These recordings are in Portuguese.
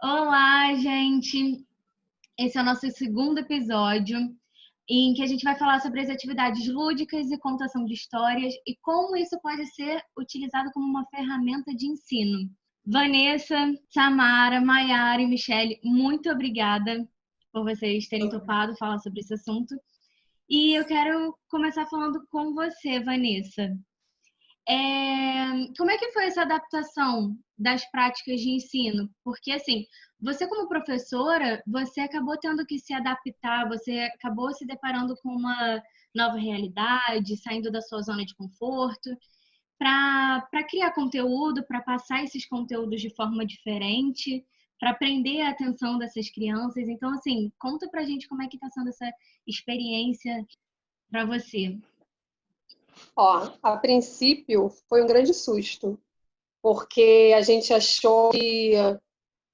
Olá, gente! Esse é o nosso segundo episódio, em que a gente vai falar sobre as atividades lúdicas e contação de histórias e como isso pode ser utilizado como uma ferramenta de ensino. Vanessa, Samara, Maiara e Michele, muito obrigada por vocês terem topado falar sobre esse assunto. E eu quero começar falando com você, Vanessa. Como é que foi essa adaptação das práticas de ensino? Porque, assim, você como professora, você acabou tendo que se adaptar, você acabou se deparando com uma nova realidade, saindo da sua zona de conforto, para criar conteúdo, para passar esses conteúdos de forma diferente, para prender a atenção dessas crianças. Então, assim, conta pra gente como é que está sendo essa experiência para você. Ó, a princípio foi um grande susto, porque a gente achou que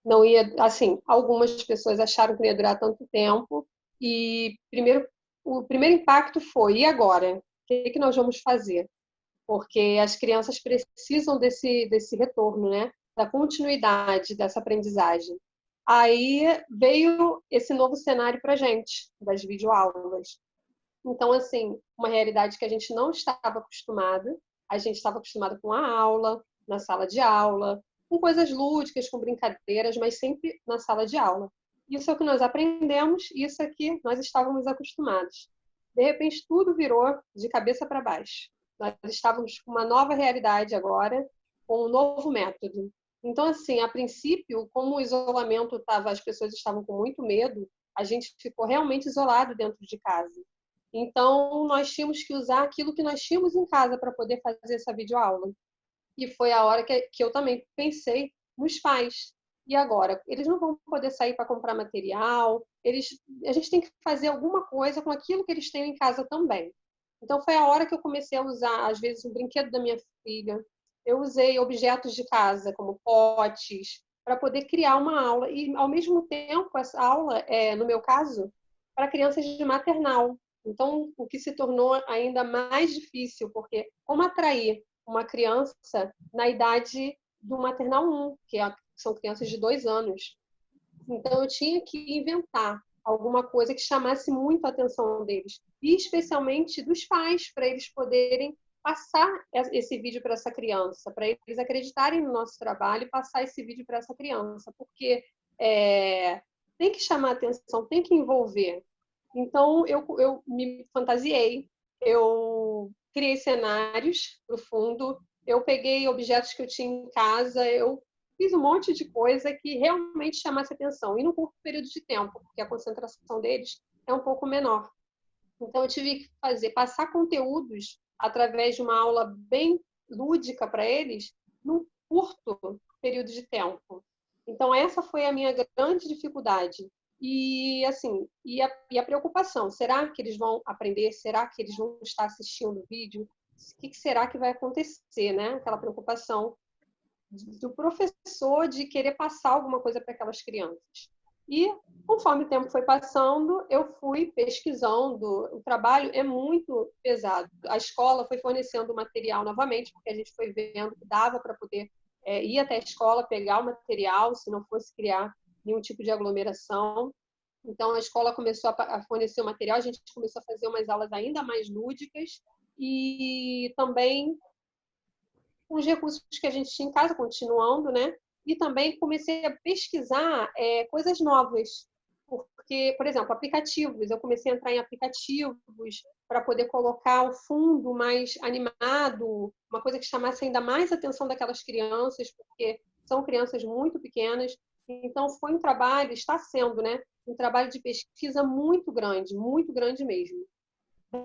não ia, assim, algumas pessoas acharam que não ia durar tanto tempo e o primeiro impacto foi, e agora? O que nós vamos fazer? Porque as crianças precisam desse retorno, né? Da continuidade dessa aprendizagem. Aí veio esse novo cenário para a gente, das videoaulas. Então, assim, uma realidade que a gente não estava acostumada. A gente estava acostumado com a aula, na sala de aula, com coisas lúdicas, com brincadeiras, mas sempre na sala de aula. Isso é o que nós aprendemos, isso é que nós estávamos acostumados. De repente, tudo virou de cabeça para baixo. Nós estávamos com uma nova realidade agora, com um novo método. Então, assim, a princípio, como o isolamento estava, as pessoas estavam com muito medo, a gente ficou realmente isolado dentro de casa. Então, nós tínhamos que usar aquilo que nós tínhamos em casa para poder fazer essa videoaula. E foi a hora que eu também pensei nos pais. E agora? Eles não vão poder sair para comprar material, a gente tem que fazer alguma coisa com aquilo que eles têm em casa também. Então, foi a hora que eu comecei a usar, às vezes, um brinquedo da minha filha. Eu usei objetos de casa, como potes, para poder criar uma aula. E, ao mesmo tempo, essa aula, no meu caso, para crianças de maternal. Então, o que se tornou ainda mais difícil, porque como atrair uma criança na idade do maternal 1, são crianças de 2 anos. Então, eu tinha que inventar alguma coisa que chamasse muito a atenção deles, e especialmente dos pais, para eles poderem passar esse vídeo para essa criança, para eles acreditarem no nosso trabalho e passar esse vídeo para essa criança, porque tem que chamar a atenção, tem que envolver. Então, eu me fantasiei, eu criei cenários para o fundo, eu peguei objetos que eu tinha em casa, eu fiz um monte de coisa que realmente chamasse atenção, e num curto período de tempo, porque a concentração deles é um pouco menor. Então, eu tive que passar conteúdos através de uma aula bem lúdica para eles, num curto período de tempo. Então, essa foi a minha grande dificuldade. E, assim, e a preocupação, será que eles vão aprender? Será que eles vão estar assistindo o vídeo? O que será que vai acontecer, né? Aquela preocupação do professor de querer passar alguma coisa para aquelas crianças. E, conforme o tempo foi passando, eu fui pesquisando. O trabalho é muito pesado. A escola foi fornecendo material novamente, porque a gente foi vendo que dava para poder ir até a escola, pegar o material, se não fosse criar nenhum tipo de aglomeração. Então, a escola começou a fornecer o material, a gente começou a fazer umas aulas ainda mais lúdicas e também com os recursos que a gente tinha em casa, continuando, né? E também comecei a pesquisar coisas novas. Porque, por exemplo, aplicativos. Eu comecei a entrar em aplicativos para poder colocar o fundo mais animado, uma coisa que chamasse ainda mais a atenção daquelas crianças, porque são crianças muito pequenas. Então, foi um trabalho, está sendo, né? Um trabalho de pesquisa muito grande mesmo.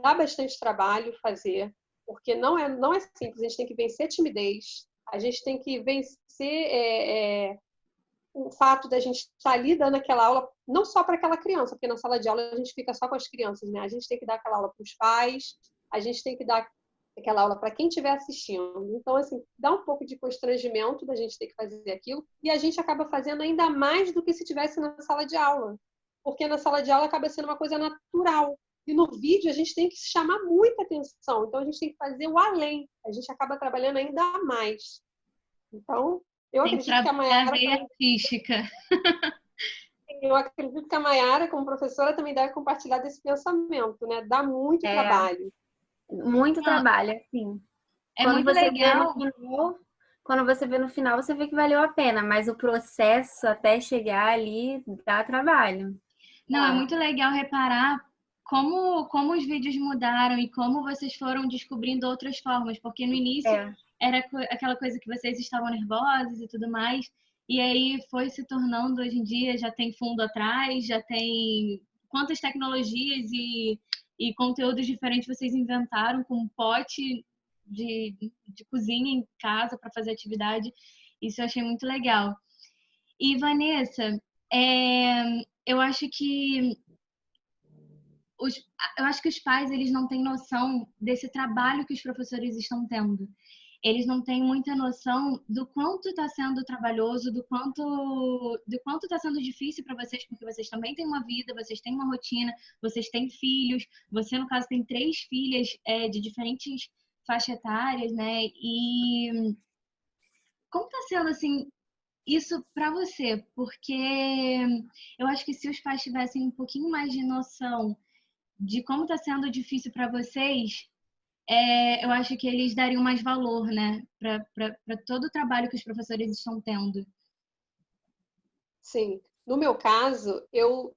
Dá bastante trabalho fazer, porque não é simples, a gente tem que vencer a timidez, a gente tem que vencer o fato da gente estar ali dando aquela aula, não só para aquela criança, porque na sala de aula a gente fica só com as crianças, né? A gente tem que dar aquela aula para os pais, a gente tem que dar aquela aula para quem estiver assistindo. Então, assim, dá um pouco de constrangimento da gente ter que fazer aquilo, e a gente acaba fazendo ainda mais do que se estivesse na sala de aula, porque na sala de aula acaba sendo uma coisa natural. E no vídeo a gente tem que chamar muita atenção, então a gente tem que fazer o além, a gente acaba trabalhando ainda mais. Então, eu Tem que acredito que a trabalhar a Mayara veia também, artística. eu acredito que a Mayara, como professora, também deve compartilhar desse pensamento, né? Dá muito É, trabalho. muito Não, trabalho, assim. é Quando muito você vê no legal. final, quando você vê no final, você vê que valeu a pena, mas o processo até chegar ali dá trabalho. Não, é muito legal reparar como os vídeos mudaram e como vocês foram descobrindo outras formas, porque no início É, era aquela coisa que vocês estavam nervosos e tudo mais, e aí foi se tornando, hoje em dia, já tem fundo atrás, já tem quantas tecnologias e conteúdos diferentes vocês inventaram com um pote de cozinha em casa para fazer atividade. Isso eu achei muito legal. E, Vanessa, eu acho que os, eu acho que os pais eles não têm noção desse trabalho que os professores estão tendo. Eles não têm muita noção do quanto está sendo trabalhoso, do quanto está sendo difícil para vocês, porque vocês também têm uma vida, vocês têm uma rotina, vocês têm filhos. Você, no caso, tem 3 filhas de diferentes faixas etárias, né? E como está sendo assim isso para você? Porque eu acho que se os pais tivessem um pouquinho mais de noção de como está sendo difícil para vocês, eu acho que eles dariam mais valor, né, para todo o trabalho que os professores estão tendo. Sim. No meu caso, eu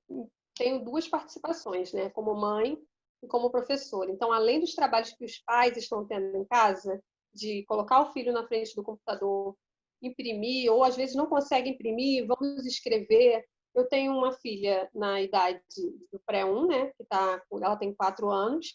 tenho duas participações, né? Como mãe e como professora. Então, além dos trabalhos que os pais estão tendo em casa, de colocar o filho na frente do computador, imprimir, ou às vezes não consegue imprimir, vamos escrever. Eu tenho uma filha na idade do pré-1, né? Ela tem 4 anos,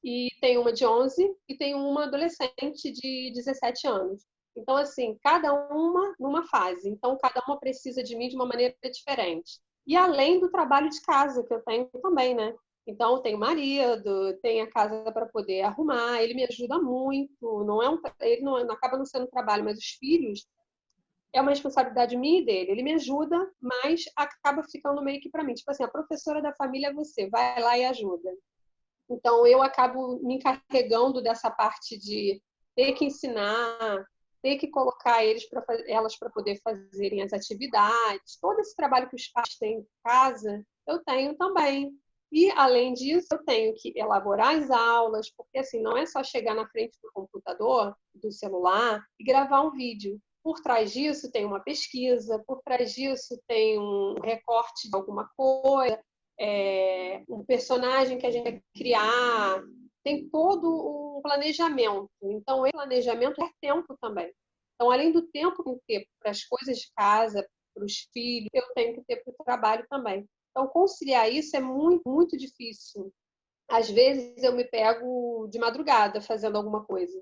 e tem uma de 11 e tem uma adolescente de 17 anos. Então, assim, cada uma numa fase. Então, cada uma precisa de mim de uma maneira diferente. E além do trabalho de casa que eu tenho também, né? Então, tenho marido, tenho a casa para poder arrumar, ele me ajuda muito. Ele não acaba não sendo um trabalho, mas os filhos é uma responsabilidade minha e dele. Ele me ajuda, mas acaba ficando meio que para mim. Tipo assim, a professora da família é você, vai lá e ajuda. Então, eu acabo me encarregando dessa parte de ter que ensinar, ter que colocar elas para poder fazerem as atividades. Todo esse trabalho que os pais têm em casa, eu tenho também. E, além disso, eu tenho que elaborar as aulas, porque assim, não é só chegar na frente do computador, do celular, e gravar um vídeo. Por trás disso tem uma pesquisa, por trás disso tem um recorte de alguma coisa, um personagem que a gente vai criar, tem todo um planejamento. Então, esse planejamento é tempo também. Então, além do tempo que eu tenho que ter para as coisas de casa, para os filhos, eu tenho que ter para o trabalho também. Então, conciliar isso é muito, muito difícil. Às vezes, eu me pego de madrugada fazendo alguma coisa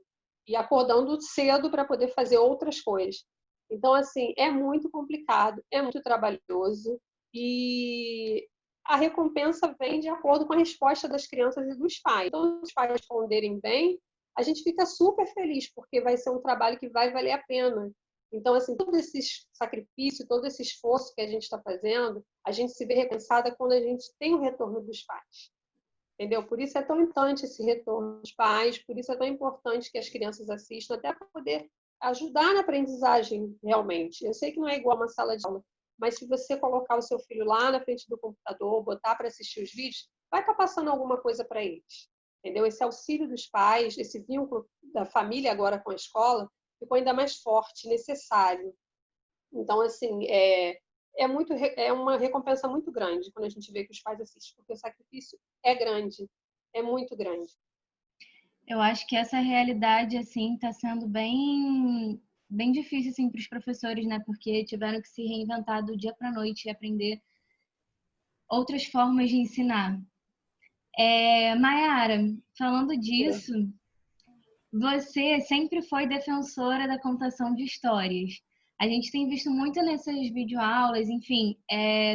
e acordando cedo para poder fazer outras coisas. Então, assim, é muito complicado, é muito trabalhoso e a recompensa vem de acordo com a resposta das crianças e dos pais. Então, se os pais responderem bem, a gente fica super feliz, porque vai ser um trabalho que vai valer a pena. Então, assim, todo esse sacrifício, todo esse esforço que a gente está fazendo, a gente se vê recompensada quando a gente tem o retorno dos pais. Entendeu? Por isso é tão importante esse retorno dos pais, por isso é tão importante que as crianças assistam, até para poder ajudar na aprendizagem realmente. Eu sei que não é igual uma sala de aula, mas se você colocar o seu filho lá na frente do computador, botar para assistir os vídeos, vai estar passando alguma coisa para eles. Entendeu? Esse auxílio dos pais, esse vínculo da família agora com a escola, ficou ainda mais forte, necessário. Então, assim, é uma recompensa muito grande quando a gente vê que os pais assistem, porque o sacrifício é grande, é muito grande. Eu acho que essa realidade assim está sendo bem difícil assim para os professores, né? Porque tiveram que se reinventar do dia para a noite e aprender outras formas de ensinar. Mayara, falando disso, você sempre foi defensora da contação de histórias. A gente tem visto muito nessas videoaulas, enfim,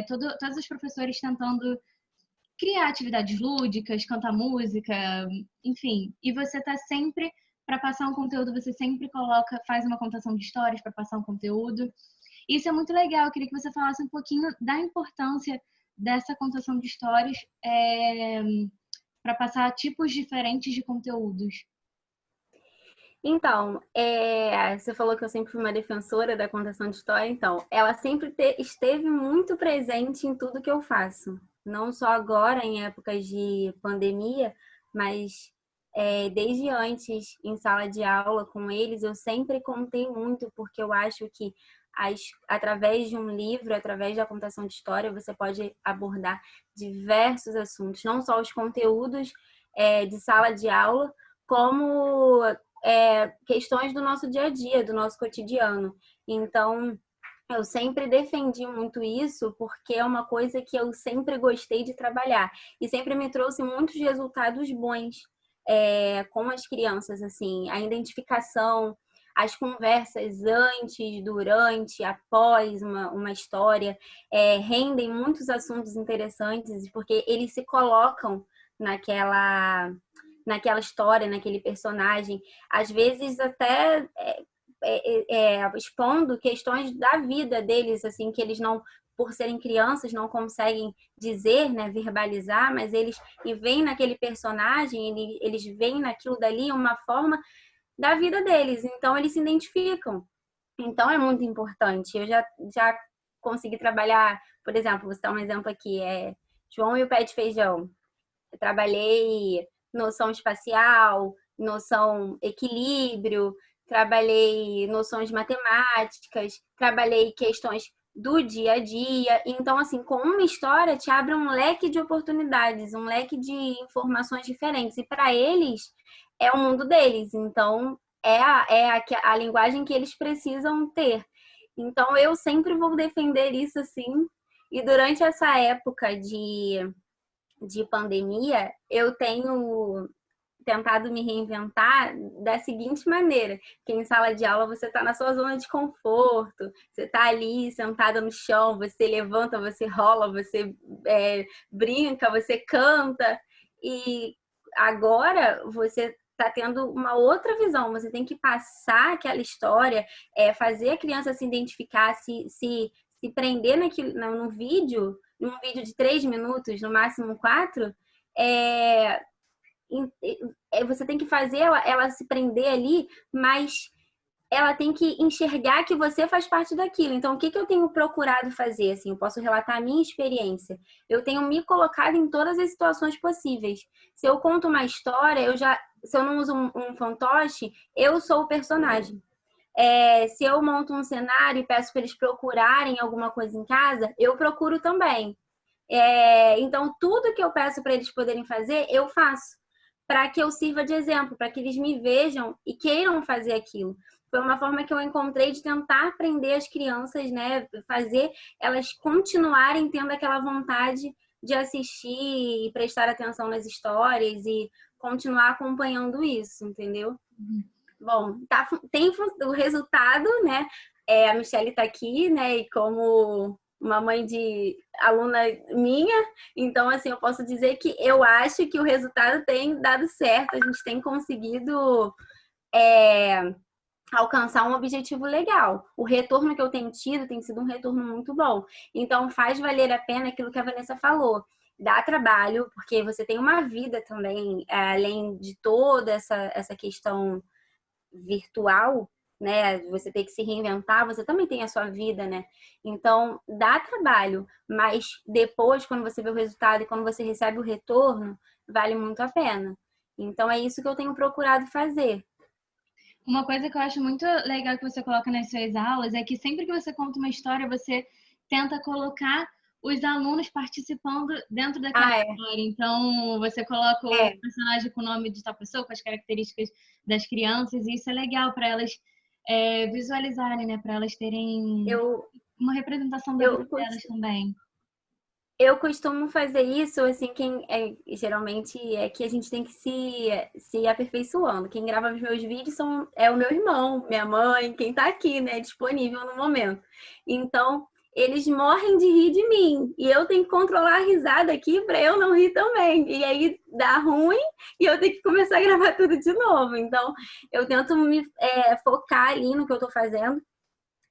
todos os professores tentando criar atividades lúdicas, cantar música, enfim. E você tá sempre, para passar um conteúdo, você sempre faz uma contação de histórias para passar um conteúdo. Isso é muito legal. Eu queria que você falasse um pouquinho da importância dessa contação de histórias para passar tipos diferentes de conteúdos. Então, você falou que eu sempre fui uma defensora da contação de história, então, ela sempre esteve muito presente em tudo que eu faço. Não só agora, em épocas de pandemia, mas desde antes, em sala de aula com eles, eu sempre contei muito, porque eu acho que através de um livro, através da contação de história, você pode abordar diversos assuntos, não só os conteúdos de sala de aula, como questões do nosso dia a dia, do nosso cotidiano. Então, eu sempre defendi muito isso porque é uma coisa que eu sempre gostei de trabalhar e sempre me trouxe muitos resultados bons com as crianças, assim, a identificação, as conversas antes, durante, após uma história, rendem muitos assuntos interessantes porque eles se colocam naquela história, naquele personagem, às vezes até expondo questões da vida deles, assim, que eles não, por serem crianças, não conseguem dizer, né, verbalizar, mas eles veem naquele personagem, eles veem naquilo dali uma forma da vida deles, então eles se identificam. Então é muito importante. Eu já consegui trabalhar, por exemplo, vou citar um exemplo aqui, João e o Pé de Feijão. Eu trabalhei noção espacial, noção equilíbrio, trabalhei noções matemáticas, trabalhei questões do dia a dia. Então, assim, com uma história te abre um leque de oportunidades, um leque de informações diferentes. E para eles, é o mundo deles. Então, a linguagem que eles precisam ter. Então, eu sempre vou defender isso, assim. E durante essa época de pandemia, eu tenho tentado me reinventar da seguinte maneira, que em sala de aula você está na sua zona de conforto, você está ali sentada no chão, você levanta, você rola, você brinca, você canta, e agora você está tendo uma outra visão, você tem que passar aquela história, fazer a criança se identificar, se prender num vídeo de 3 minutos, no máximo 4, você tem que fazer ela se prender ali, mas ela tem que enxergar que você faz parte daquilo. Então, o que eu tenho procurado fazer? Assim, eu posso relatar a minha experiência. Eu tenho me colocado em todas as situações possíveis. Se eu conto uma história, se eu não uso um fantoche, eu sou o personagem. Se eu monto um cenário e peço para eles procurarem alguma coisa em casa, eu procuro também. Então, tudo que eu peço para eles poderem fazer, eu faço. Para que eu sirva de exemplo, para que eles me vejam e queiram fazer aquilo. Foi uma forma que eu encontrei de tentar aprender as crianças, né? Fazer elas continuarem tendo aquela vontade de assistir e prestar atenção nas histórias e continuar acompanhando isso, entendeu? Bom, tem o resultado, né? A Michelle está aqui, né? E como uma mãe de aluna minha, então, assim, eu posso dizer que eu acho que o resultado tem dado certo, a gente tem conseguido alcançar um objetivo legal. O retorno que eu tenho tido tem sido um retorno muito bom. Então, faz valer a pena aquilo que a Vanessa falou. Dá trabalho, porque você tem uma vida também, além de toda essa questão virtual, né? Você tem que se reinventar, você também tem a sua vida, né? Então, dá trabalho, mas depois, quando você vê o resultado e quando você recebe o retorno, vale muito a pena. Então, é isso que eu tenho procurado fazer. Uma coisa que eu acho muito legal que você coloca nas suas aulas é que sempre que você conta uma história, você tenta colocar os alunos participando dentro daquela história. Então, você coloca o personagem com o nome de tal pessoa, com as características das crianças, e isso é legal para elas visualizarem, né? Para elas terem uma representação da vida delas também. Eu costumo fazer isso, assim, geralmente é que a gente tem que se aperfeiçoando. Quem grava os meus vídeos é o meu irmão, minha mãe, quem tá aqui, né, disponível no momento. Então, eles morrem de rir de mim. E eu tenho que controlar a risada aqui para eu não rir também. E aí dá ruim e eu tenho que começar a gravar tudo de novo. Então, eu tento me focar ali no que eu tô fazendo.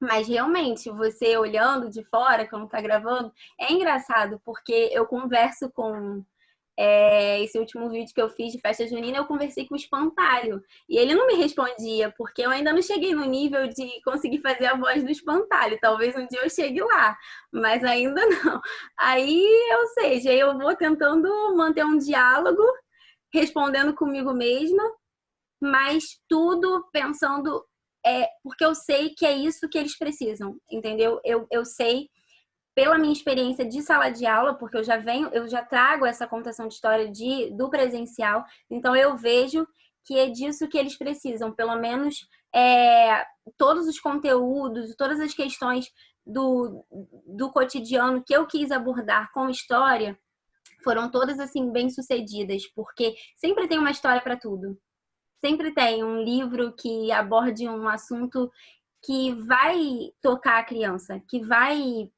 Mas realmente, você olhando de fora, quando tá gravando, é engraçado, porque eu converso com esse último vídeo que eu fiz de festa junina, eu conversei com o Espantalho. E ele não me respondia, porque eu ainda não cheguei no nível de conseguir fazer a voz do Espantalho. Talvez um dia eu chegue lá, mas ainda não. Aí, ou seja, eu vou tentando manter um diálogo, respondendo comigo mesma, mas tudo pensando, porque eu sei que é isso que eles precisam, entendeu? Eu sei pela minha experiência de sala de aula, porque eu já trago essa contação de história do presencial, então eu vejo que é disso que eles precisam, pelo menos todos os conteúdos, todas as questões do cotidiano que eu quis abordar com história foram todas assim bem sucedidas, porque sempre tem uma história para tudo. Sempre tem um livro que aborde um assunto que vai tocar a criança, que vai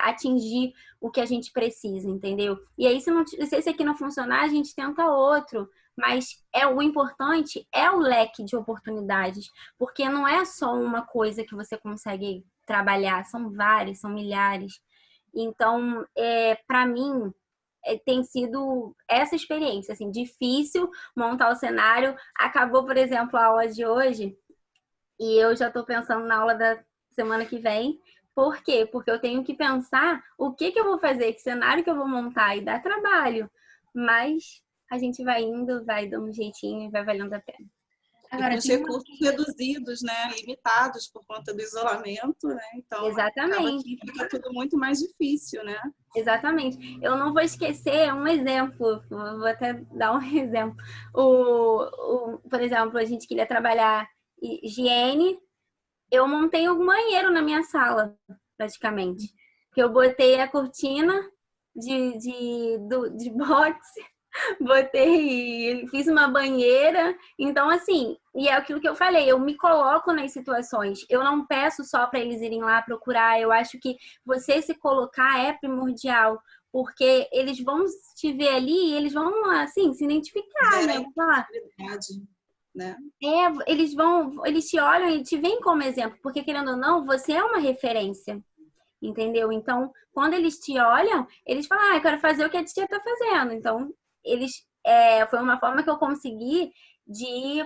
atingir o que a gente precisa, entendeu? E aí, se esse aqui não funcionar, a gente tenta outro. Mas o importante é o leque de oportunidades, porque não é só uma coisa que você consegue trabalhar, são várias, são milhares. Então, para mim, tem sido essa experiência, assim, difícil montar o cenário. Acabou, por exemplo, a aula de hoje, e eu já estou pensando na aula da semana que vem. Por quê? Porque eu tenho que pensar o que eu vou fazer, que cenário que eu vou montar, e dá trabalho. Mas a gente vai indo, vai dando um jeitinho e vai valendo a pena. Agora, e os recursos reduzidos, né? Limitados por conta do isolamento, né? Então, acaba que fica tudo muito mais difícil, né? Exatamente. Eu não vou esquecer um exemplo, vou até dar um exemplo. Por exemplo, a gente queria trabalhar higiene, eu montei um banheiro na minha sala, praticamente. Que eu botei a cortina de boxe, fiz uma banheira. Então, assim, e é aquilo que eu falei, eu me coloco nas situações. Eu não peço só para eles irem lá procurar. Eu acho que você se colocar é primordial, porque eles vão te ver ali e eles vão, assim, se identificar, né? Né? Eles te olham e te veem como exemplo, porque querendo ou não, você é uma referência, entendeu? Então, quando eles te olham, eles falam, eu quero fazer o que a tia tá fazendo. Então, foi uma forma que eu consegui de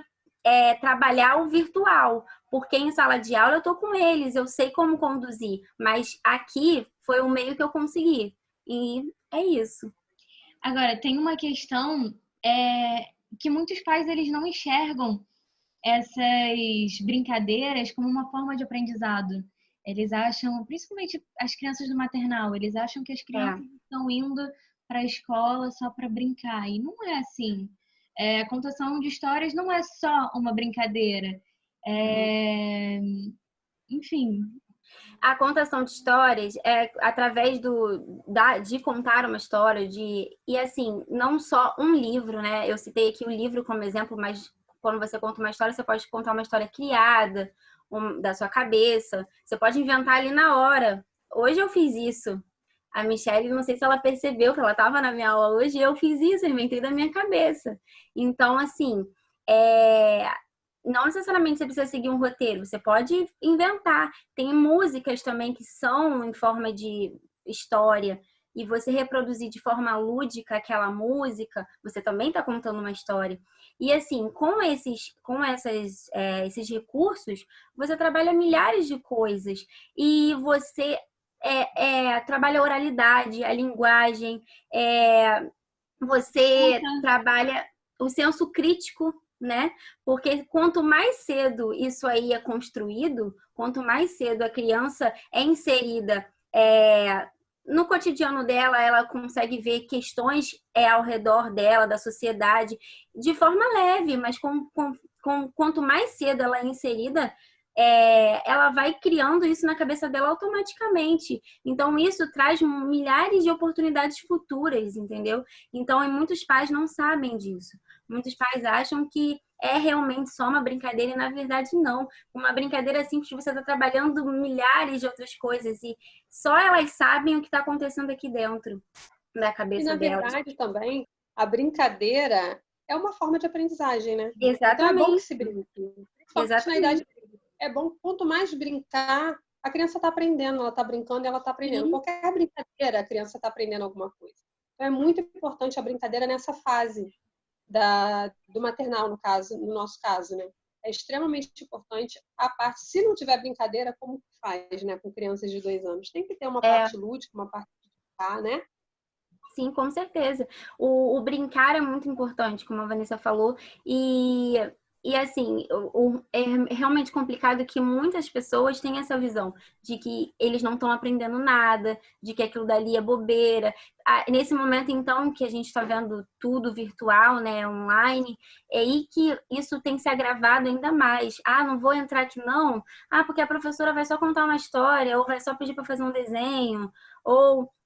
trabalhar o virtual, porque em sala de aula eu tô com eles, eu sei como conduzir, mas aqui foi o meio que eu consegui, e é isso. Agora, tem uma questão que muitos pais eles não enxergam essas brincadeiras como uma forma de aprendizado. Eles acham, principalmente as crianças do maternal, eles acham que as crianças estão indo para a escola só para brincar. E não é assim. A contação de histórias não é só uma brincadeira. Enfim. A contação de histórias é através de contar uma história, e assim, não só um livro, né? Eu citei aqui o livro como exemplo, mas quando você conta uma história, você pode contar uma história criada da sua cabeça. Você pode inventar ali na hora. Hoje eu fiz isso. A Michelle, não sei se ela percebeu que ela estava na minha aula hoje, eu fiz isso, eu inventei da minha cabeça. Então, assim, não necessariamente você precisa seguir um roteiro, você pode inventar. Tem músicas também que são em forma de história, e você reproduzir de forma lúdica aquela música, você também está contando uma história. E assim, com esses recursos, você trabalha milhares de coisas. E você trabalha a oralidade, a linguagem, você trabalha o senso crítico, né? Porque quanto mais cedo isso aí é construído, quanto mais cedo a criança é inserida no cotidiano dela, ela consegue ver questões ao redor dela, da sociedade, de forma leve, mas quanto mais cedo ela é inserida, ela vai criando isso na cabeça dela automaticamente. Então, isso traz milhares de oportunidades futuras, entendeu? Então, muitos pais não sabem disso. Muitos pais acham que é realmente só uma brincadeira e, na verdade, não. Uma brincadeira simples, você está trabalhando milhares de outras coisas e só elas sabem o que está acontecendo aqui dentro da cabeça E, na delas. verdade, também, a brincadeira é uma forma de aprendizagem, né? Exatamente. Então, é bom que se brinque. Principalmente na idade. Exatamente. É bom, quanto mais brincar, a criança está aprendendo, ela está brincando e ela está aprendendo. Sim. Qualquer brincadeira, a criança está aprendendo alguma coisa. Então, é muito importante a brincadeira nessa fase do maternal, no nosso caso, né? É extremamente importante a parte, se não tiver brincadeira, como faz, né, com crianças de 2 anos? Tem que ter uma parte lúdica, uma parte de brincar, né? Sim, com certeza. O brincar é muito importante, como a Vanessa falou, e assim, é realmente complicado que muitas pessoas têm essa visão de que eles não estão aprendendo nada, de que aquilo dali é bobeira. Nesse momento, então, que a gente está vendo tudo virtual, né, online, é aí que isso tem se agravado ainda mais. Não vou entrar aqui não. Porque a professora vai só contar uma história, ou vai só pedir para fazer um desenho,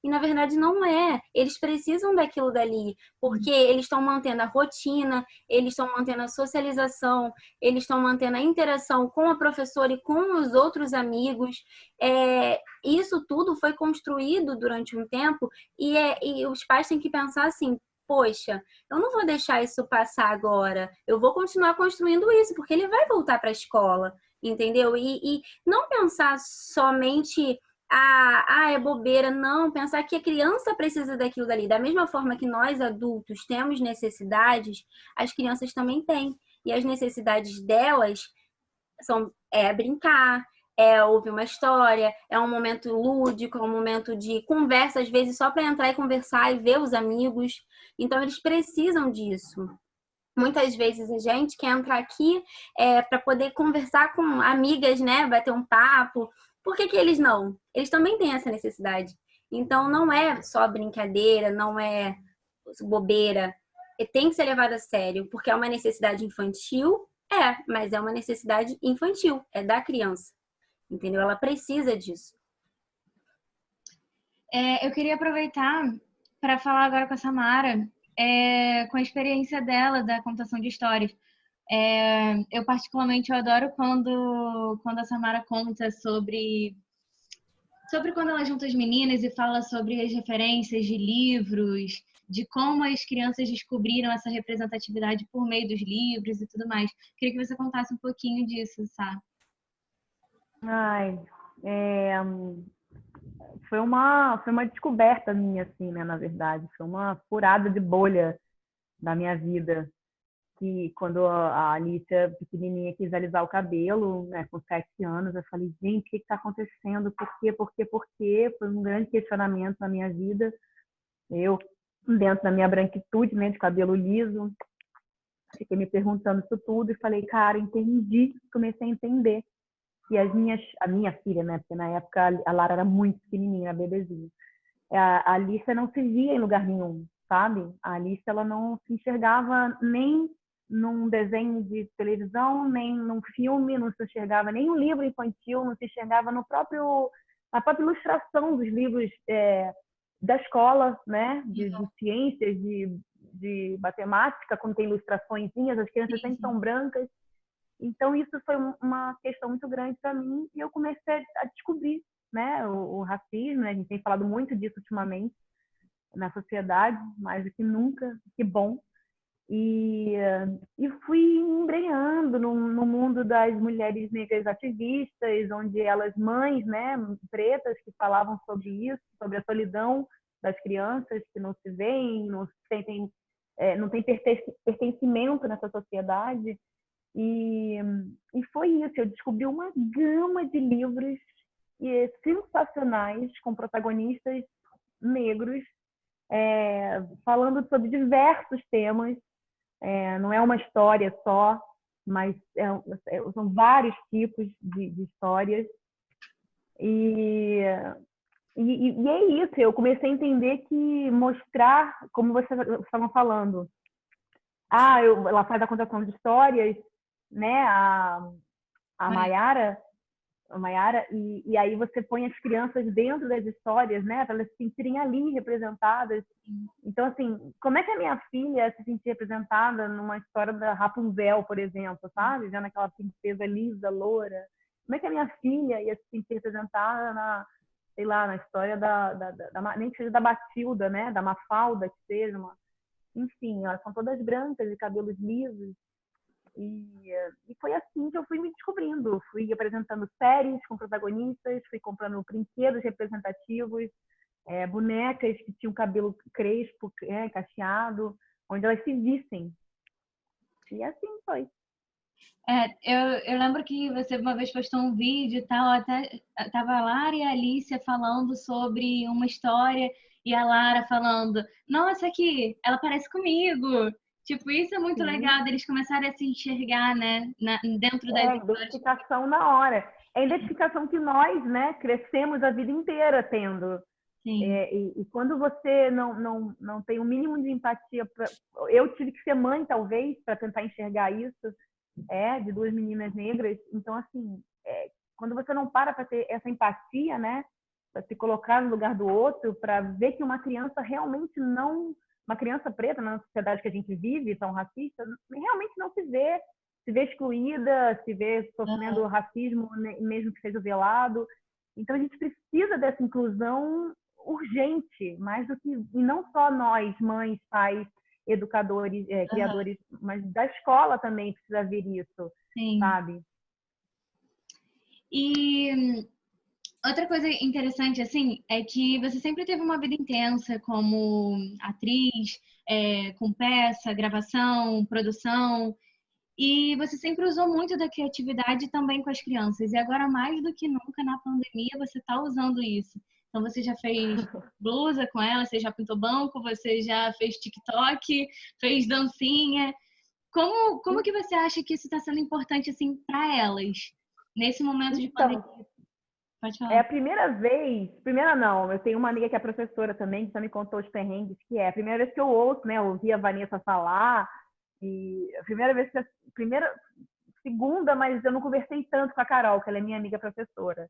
e na verdade não é. Eles precisam daquilo dali, porque eles estão mantendo a rotina, eles estão mantendo a socialização, eles estão mantendo a interação com a professora e com os outros amigos. Isso tudo foi construído durante um tempo e os pais têm que pensar assim: poxa, eu não vou deixar isso passar agora, eu vou continuar construindo isso, porque ele vai voltar para a escola, entendeu? E não pensar somente é bobeira, não. Pensar que a criança precisa daquilo dali. Da mesma forma que nós, adultos, temos necessidades, as crianças também têm. E as necessidades delas são brincar, ouvir uma história, é um momento lúdico, é um momento de conversa, às vezes só para entrar e conversar e ver os amigos. Então, eles precisam disso. Muitas vezes a gente quer entrar aqui para poder conversar com amigas, né? Bater um papo. Por que eles não? Eles também têm essa necessidade. Então, não é só brincadeira, não é bobeira. Tem que ser levado a sério, porque é uma necessidade infantil, mas é uma necessidade infantil, é da criança. Entendeu? Ela precisa disso. Eu queria aproveitar para falar agora com a Samara, com a experiência dela da contação de histórias. Eu particularmente adoro quando a Samara conta sobre quando ela junta as meninas e fala sobre as referências de livros, de como as crianças descobriram essa representatividade por meio dos livros e tudo mais. Queria que você contasse um pouquinho disso, sabe? Foi uma descoberta minha, assim, né, na verdade. Foi uma furada de bolha na minha vida. Que quando a Alicia, pequenininha, quis alisar o cabelo, né, com 7 anos, eu falei, gente, o que está acontecendo? Por quê? Foi um grande questionamento na minha vida. Eu, dentro da minha branquitude, né, de cabelo liso, fiquei me perguntando isso tudo e falei, cara, entendi, comecei a entender. E a minha filha, né, porque na época a Lara era muito pequenininha, bebezinha, a Alicia não se via em lugar nenhum, sabe? A Alicia, ela não se enxergava nem num desenho de televisão, nem num filme, não se enxergava nem um livro infantil, não se enxergava na própria ilustração dos livros da escola, né? De ciências, de matemática, quando tem ilustraçõezinhas, as crianças sempre são brancas. Então, isso foi uma questão muito grande para mim e eu comecei a descobrir, né, o racismo, né? A gente tem falado muito disso ultimamente na sociedade, mais do que nunca, que bom. E fui embrenhando no mundo das mulheres negras ativistas, onde elas, mães, né, pretas, que falavam sobre isso, sobre a solidão das crianças que não se veem, não sentem, não tem pertencimento nessa sociedade. E foi isso, eu descobri uma gama de livros sensacionais com protagonistas negros, falando sobre diversos temas. Não é uma história só, mas são vários tipos de histórias. E é isso, eu comecei a entender que mostrar, como vocês estavam falando, ela faz a contação de histórias, né? A Mayara, Mayara, e aí você põe as crianças dentro das histórias, né, para elas se sentirem ali representadas. Então, assim, como é que a minha filha se sentir representada numa história da Rapunzel, por exemplo, sabe? Vendo aquela princesa lisa, loura. Como é que a minha filha ia se sentir representada na, sei lá, na história nem que seja da Batilda, né, da Mafalda, que seja enfim, elas são todas brancas de cabelos lisos. E foi assim que eu fui me descobrindo. Fui apresentando séries com protagonistas, fui comprando brinquedos representativos, bonecas que tinham cabelo crespo, cacheado, onde elas se vissem. E assim foi. Eu lembro que você uma vez postou um vídeo e tal, até tava a Lara e a Alicia falando sobre uma história e a Lara falando, nossa, aqui, ela parece comigo. Tipo, isso é muito legal, deles começarem a se enxergar, né, dentro da identificação na hora. É a identificação que nós, né, crescemos a vida inteira tendo. E quando você não tem o mínimo de empatia, eu tive que ser mãe, talvez, para tentar enxergar isso, de duas meninas negras. Então, assim, quando você não para ter essa empatia, né, para se colocar no lugar do outro, para ver que uma criança realmente não... Uma criança preta, na sociedade que a gente vive, tão racista, realmente não se vê excluída, se vê sofrendo racismo, mesmo que seja velado. Então, a gente precisa dessa inclusão urgente, mais do que... E não só nós, mães, pais, educadores, criadores, mas da escola também precisa ver isso, sabe? E outra coisa interessante, assim, é que você sempre teve uma vida intensa como atriz, com peça, gravação, produção, e você sempre usou muito da criatividade também com as crianças. E agora, mais do que nunca, na pandemia, você está usando isso. Então, você já fez blusa com ela, você já pintou banco, você já fez TikTok, fez dancinha. Como que você acha que isso está sendo importante, assim, para elas, nesse momento de pandemia? Pode falar. É a primeira vez, não, eu tenho uma amiga que é professora também, que já me contou os perrengues, que é a primeira vez que eu ouço, né, eu ouvi a Vanessa falar, e a primeira vez segunda, mas eu não conversei tanto com a Carol, que ela é minha amiga professora.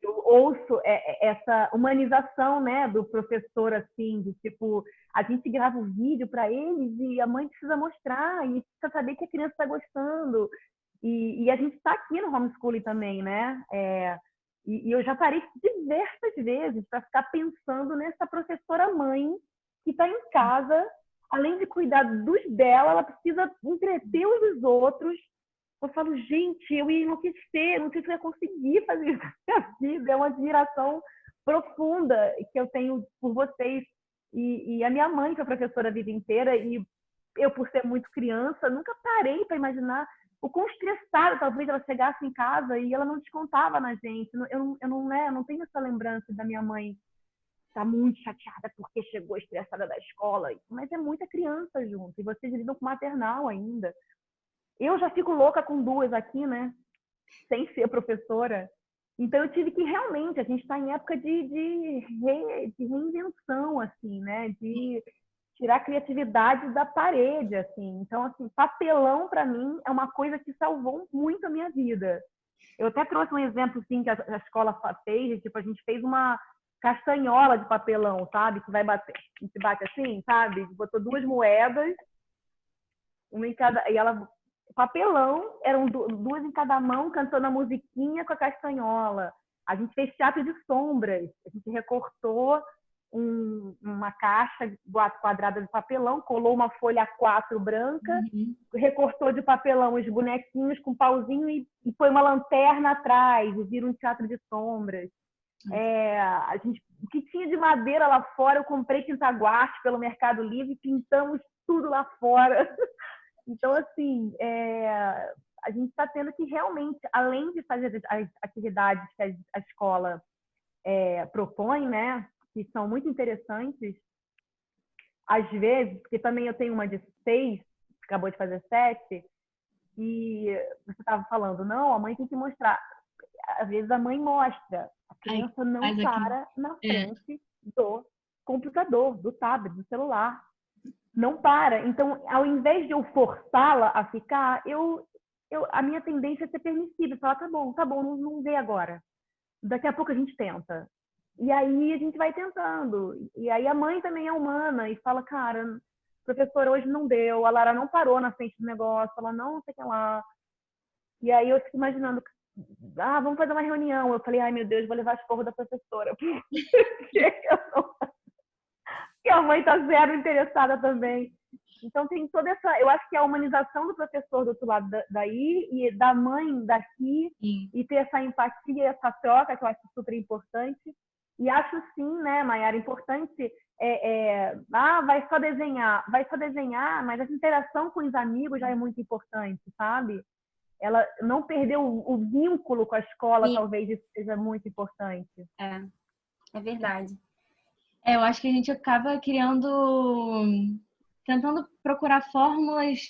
Eu ouço essa humanização, né, do professor, assim, de tipo, a gente grava um vídeo para eles e a mãe precisa mostrar, e precisa saber que a criança está gostando. E a gente está aqui no homeschooling também, né? E eu já parei diversas vezes para ficar pensando nessa professora-mãe que está em casa, além de cuidar dos dela, ela precisa entreter os dos outros. Eu falo, gente, eu ia enlouquecer, não sei se eu ia conseguir fazer isso na minha vida. É uma admiração profunda que eu tenho por vocês. E a minha mãe foi professora a vida inteira, e eu, por ser muito criança, nunca parei para imaginar o quão estressada talvez ela chegasse em casa e ela não descontava na gente. Eu não tenho essa lembrança da minha mãe estar muito chateada porque chegou estressada da escola. Mas é muita criança junto, e vocês lidam com maternal ainda. Eu já fico louca com duas aqui, né? Sem ser professora. Então, eu tive que realmente... A gente está em época de reinvenção, assim, né? De tirar a criatividade da parede, assim. Então, assim, papelão, para mim, é uma coisa que salvou muito a minha vida. Eu até trouxe um exemplo, assim, que a escola fez. Tipo, a gente fez uma castanhola de papelão, sabe? Que vai bater... A gente bate assim, sabe? Botou 2 moedas, uma em cada... E ela... Papelão, eram 2 em cada mão, cantando a musiquinha com a castanhola. A gente fez teatro de sombras. A gente recortou uma caixa quadrada de papelão, colou uma folha A4 branca, recortou de papelão os bonequinhos com pauzinho e põe uma lanterna atrás, e vira um teatro de sombras. A gente, o que tinha de madeira lá fora, eu comprei tinta-guache pelo Mercado Livre e pintamos tudo lá fora. Então, assim, a gente está tendo que realmente, além de fazer as atividades que a escola propõe, né, que são muito interessantes, às vezes, porque também eu tenho uma de 6, que acabou de fazer 7, e você estava falando, não, a mãe tem que mostrar. Às vezes a mãe mostra, a criança não para na frente do computador, do tablet, do celular. Não para. Então, ao invés de eu forçá-la a ficar, eu a minha tendência é ser permissiva, falar, tá bom, não vê agora. Daqui a pouco a gente tenta. E aí a gente vai tentando. E aí a mãe também é humana e fala, cara, professora, hoje não deu, a Lara não parou na frente do negócio, ela não sei o que lá. E aí eu fico imaginando, vamos fazer uma reunião. Eu falei, ai meu Deus, vou levar esporro da professora. Porque a mãe tá zero interessada também. Então tem toda essa, eu acho que a humanização do professor do outro lado daí e da mãe daqui, e ter essa empatia, essa troca, que eu acho super importante. E acho sim, né, Mayara, importante vai só desenhar, mas essa interação com os amigos já é muito importante, sabe? Ela não perder o vínculo com a escola, talvez isso seja muito importante. É verdade. Eu acho que a gente acaba tentando procurar formas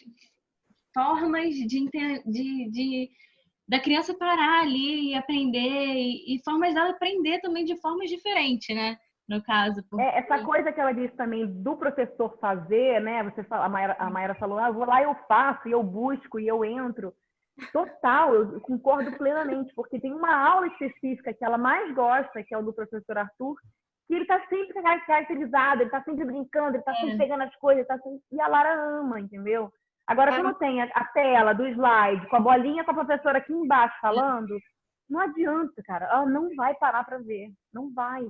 da criança parar ali e aprender, e formas dela aprender também de formas diferentes, né? No caso. Porque... essa coisa que ela disse também do professor fazer, né? Você fala, a Mayara falou, eu vou lá, eu faço, e eu busco, e eu entro. Total, eu concordo plenamente, porque tem uma aula específica que ela mais gosta, que é o do professor Arthur, que ele tá sempre caracterizado, ele tá sempre brincando, ele tá sempre pegando as coisas, e a Lara ama, entendeu? Agora, quando tem a tela do slide, com a bolinha com a professora aqui embaixo falando, não adianta, cara. Ela não vai parar para ver. Não vai.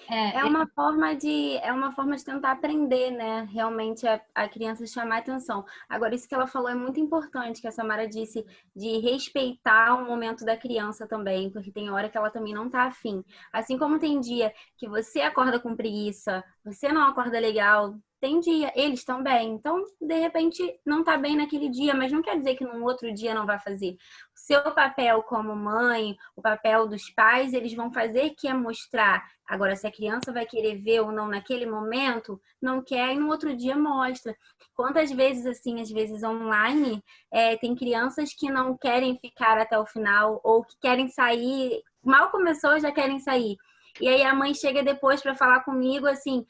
É uma forma de tentar aprender, né? Realmente a criança chamar atenção. Agora, isso que ela falou é muito importante, que a Samara disse, de respeitar o momento da criança também, porque tem hora que ela também não tá afim. Assim como tem dia que você acorda com preguiça, você não acorda legal, tem dia, eles também. Então, de repente, não tá bem naquele dia, mas não quer dizer que no outro dia não vai fazer. O seu papel como mãe, o papel dos pais, eles vão fazer que é mostrar. Agora, se a criança vai querer ver ou não naquele momento, não quer, e no outro dia mostra. Quantas vezes, assim, às vezes online, tem crianças que não querem ficar até o final, ou que querem sair, mal começou, já querem sair. E aí a mãe chega depois para falar comigo assim,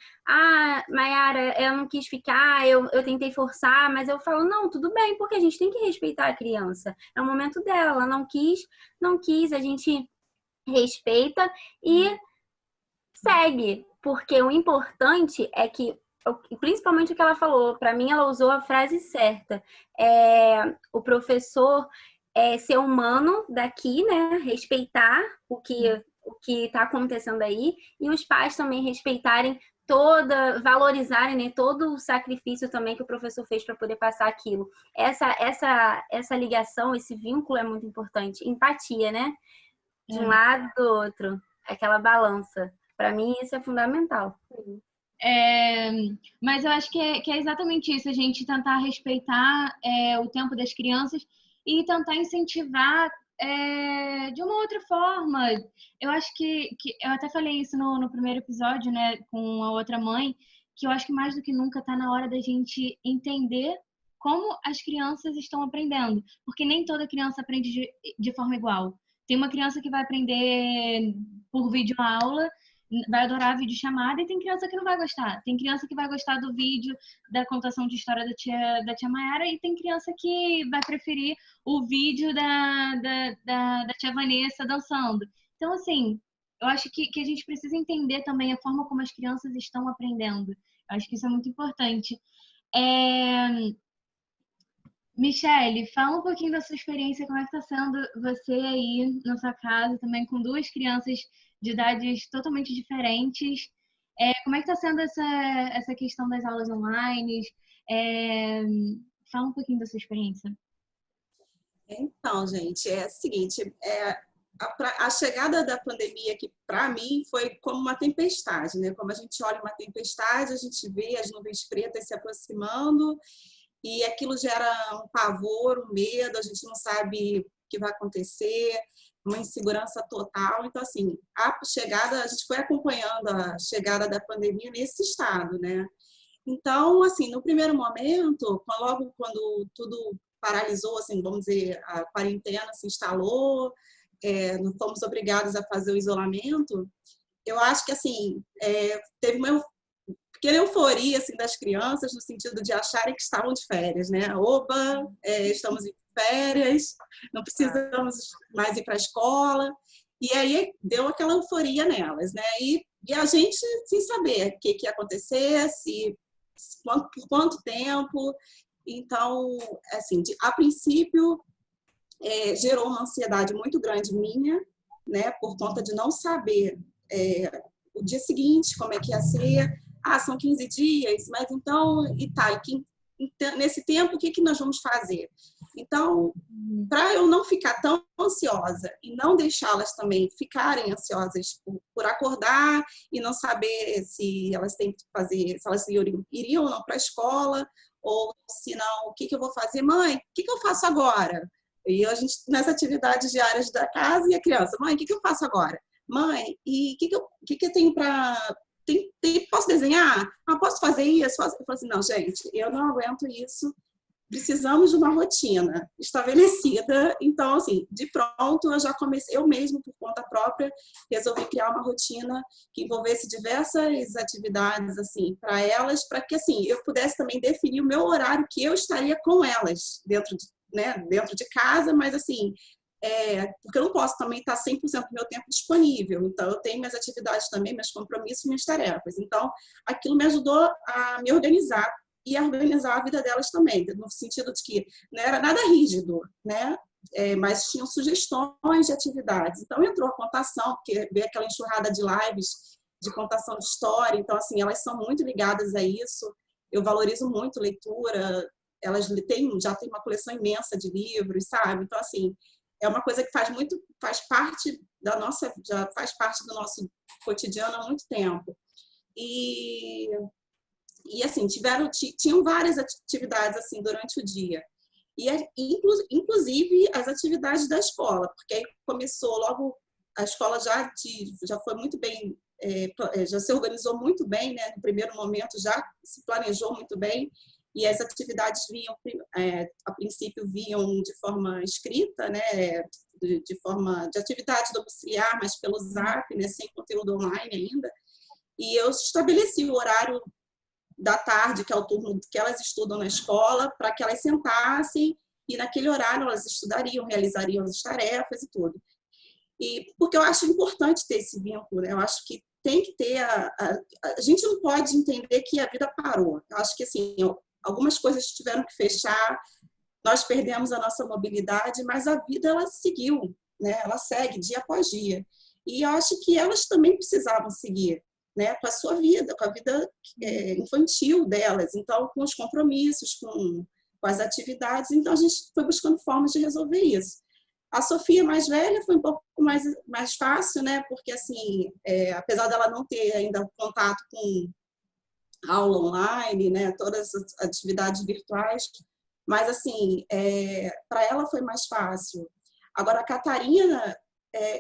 Mayara, eu não quis ficar, eu tentei forçar, mas eu falo, não, tudo bem, porque a gente tem que respeitar a criança. É o momento dela, ela não quis, a gente respeita e segue. Porque o importante é que, principalmente o que ela falou, para mim ela usou a frase certa. O professor ser humano daqui, né? Respeitar o que está acontecendo aí, e os pais também respeitarem valorizarem, né, todo o sacrifício também que o professor fez para poder passar aquilo. Essa ligação, esse vínculo é muito importante. Empatia, né? De um lado do outro. Aquela balança. Para mim, isso é fundamental. Mas eu acho que é exatamente isso, a gente tentar respeitar o tempo das crianças e tentar incentivar de uma outra forma. Eu acho que eu até falei isso no primeiro episódio, né, com a outra mãe, que eu acho que mais do que nunca está na hora da gente entender como as crianças estão aprendendo, porque nem toda criança aprende de forma igual. Tem uma criança que vai aprender por videoaula, vai adorar a videochamada, e tem criança que não vai gostar. Tem criança que vai gostar do vídeo da contação de história da tia Mayara, e tem criança que vai preferir o vídeo da tia Vanessa dançando. Então, assim, eu acho que a gente precisa entender também a forma como as crianças estão aprendendo. Eu acho que isso é muito importante. Michele, fala um pouquinho da sua experiência, como é que está sendo você aí na sua casa, também com duas crianças de idades totalmente diferentes. Como é que está sendo essa questão das aulas online? Fala um pouquinho da sua experiência. Então, gente, é o seguinte, a chegada da pandemia aqui, para mim, foi como uma tempestade, né? Como a gente olha uma tempestade, a gente vê as nuvens pretas se aproximando, e aquilo gera um pavor, um medo, a gente não sabe o que vai acontecer, uma insegurança total. Então, assim, a gente foi acompanhando a chegada da pandemia nesse estado, né? Então, assim, no primeiro momento, logo quando tudo paralisou, assim, vamos dizer, a quarentena se instalou, nós fomos obrigados a fazer o isolamento, eu acho que, assim, teve uma pequena euforia, assim, das crianças, no sentido de acharem que estavam de férias, né? Oba, estamos férias, não precisamos mais ir para a escola. E aí deu aquela euforia nelas, né? E a gente sem saber o que ia acontecer, por quanto tempo. Então, assim, a princípio, gerou uma ansiedade muito grande minha, né? Por conta de não saber o dia seguinte, como é que ia ser. São 15 dias, mas então, nesse tempo, o que nós vamos fazer? Então, para eu não ficar tão ansiosa e não deixá-las também ficarem ansiosas por acordar e não saber se elas têm que fazer, se elas iriam ou não para a escola, ou se não, o que eu vou fazer? Mãe, o que eu faço agora? E a gente, nas atividades diárias da casa, e a criança, mãe, o que eu faço agora? Mãe, e o que eu tenho para... posso desenhar? Posso fazer isso? Eu falo assim, não, gente, eu não aguento isso. Precisamos de uma rotina estabelecida. Então, assim, de pronto, eu já comecei, eu mesmo, por conta própria, resolvi criar uma rotina que envolvesse diversas atividades, assim, para elas, para que, assim, eu pudesse também definir o meu horário que eu estaria com elas dentro de casa, mas, assim, porque eu não posso também estar 100% do meu tempo disponível. Então, eu tenho minhas atividades também, meus compromissos, minhas tarefas. Então, aquilo me ajudou a me organizar e a organizar a vida delas também, no sentido de que não era nada rígido, né? Mas tinham sugestões de atividades. Então, entrou a contação, porque veio aquela enxurrada de lives de contação de história. Então, assim, elas são muito ligadas a isso. Eu valorizo muito leitura. Elas já têm uma coleção imensa de livros, sabe? Então, assim, é uma coisa que faz parte já faz parte do nosso cotidiano há muito tempo. E assim, tinham várias atividades assim durante o dia. E inclusive as atividades da escola, porque aí começou logo, a escola já foi muito bem, já se organizou muito bem, né? No primeiro momento já se planejou muito bem, e as atividades a princípio vinham de forma escrita, né? De forma de atividade domiciliar, mas pelo Zap, né? Sem conteúdo online ainda. E eu estabeleci o horário da tarde, que é o turno que elas estudam na escola, para que elas sentassem e naquele horário elas estudariam, realizariam as tarefas e tudo. E porque eu acho importante ter esse vínculo, né? Eu acho que tem que ter a gente não pode entender que a vida parou. Eu acho que assim, algumas coisas tiveram que fechar, nós perdemos a nossa mobilidade, mas a vida ela seguiu, né? Ela segue dia após dia. E eu acho que elas também precisavam seguir, né, com a sua vida, com a vida infantil delas, então com os compromissos, com as atividades, então a gente foi buscando formas de resolver isso. A Sofia mais velha foi um pouco mais fácil, né, porque assim, apesar dela não ter ainda contato com aula online, né, todas as atividades virtuais, mas assim, para ela foi mais fácil. Agora a Catarina,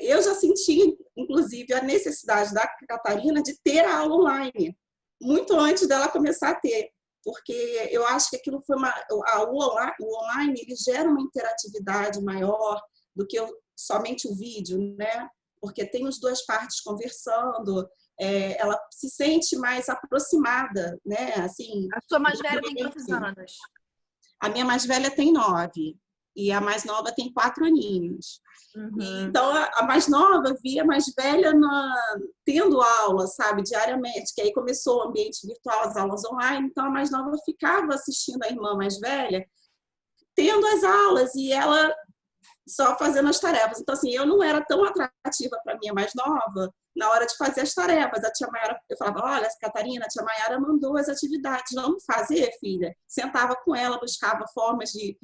eu já senti, inclusive, a necessidade da Catarina de ter a aula online, muito antes dela começar a ter, porque eu acho que aquilo foi o online ele gera uma interatividade maior do que somente o vídeo, né? Porque tem as duas partes conversando, ela se sente mais aproximada, né? Assim, a sua mais velha tem quantos anos? A minha mais velha tem 9 e a mais nova tem 4 aninhos. Uhum. Então, a mais nova via a mais velha tendo aula, sabe, diariamente, que aí começou o ambiente virtual, as aulas online, então a mais nova ficava assistindo a irmã mais velha, tendo as aulas, e ela só fazendo as tarefas. Então, assim, eu não era tão atrativa para a minha mais nova na hora de fazer as tarefas. A tia Maiara, eu falava, olha, Catarina, a tia Maiara mandou as atividades, vamos fazer, filha? Sentava com ela, buscava formas de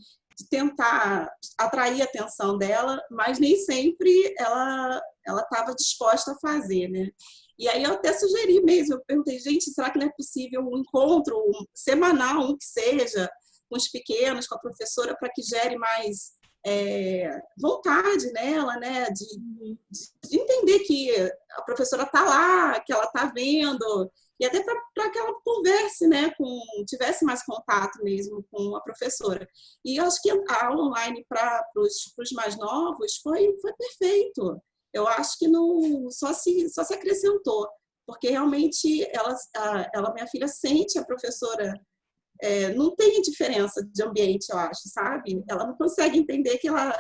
tentar atrair a atenção dela, mas nem sempre ela estava disposta a fazer, né? E aí eu até sugeri mesmo, eu perguntei, gente, será que não é possível um encontro semanal, um que seja, com os pequenos, com a professora, para que gere mais vontade nela, né? De entender que a professora está lá, que ela está vendo, e até para que ela converse, né, tivesse mais contato mesmo com a professora. E eu acho que a aula online para os mais novos foi perfeito. Eu acho que só se acrescentou, porque realmente minha filha sente a professora não tem diferença de ambiente, eu acho, sabe? Ela não consegue entender que ela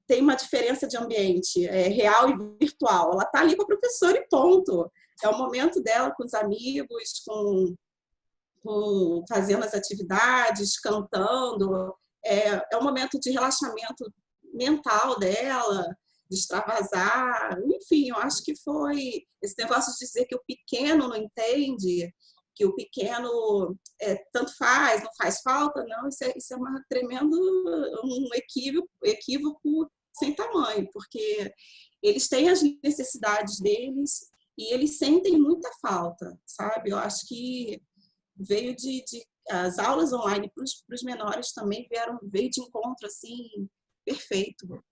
tem uma diferença de ambiente real e virtual. Ela está ali com a professora e ponto. É o momento dela com os amigos, fazendo as atividades, cantando. É um momento de relaxamento mental dela, de extravasar. Enfim, eu acho que foi esse negócio de dizer que o pequeno não entende, que o pequeno tanto faz, não faz falta. Não, isso é uma tremendo equívoco sem tamanho, porque eles têm as necessidades deles e eles sentem muita falta, sabe? Eu acho que veio as aulas online para os menores também veio de encontro assim perfeito,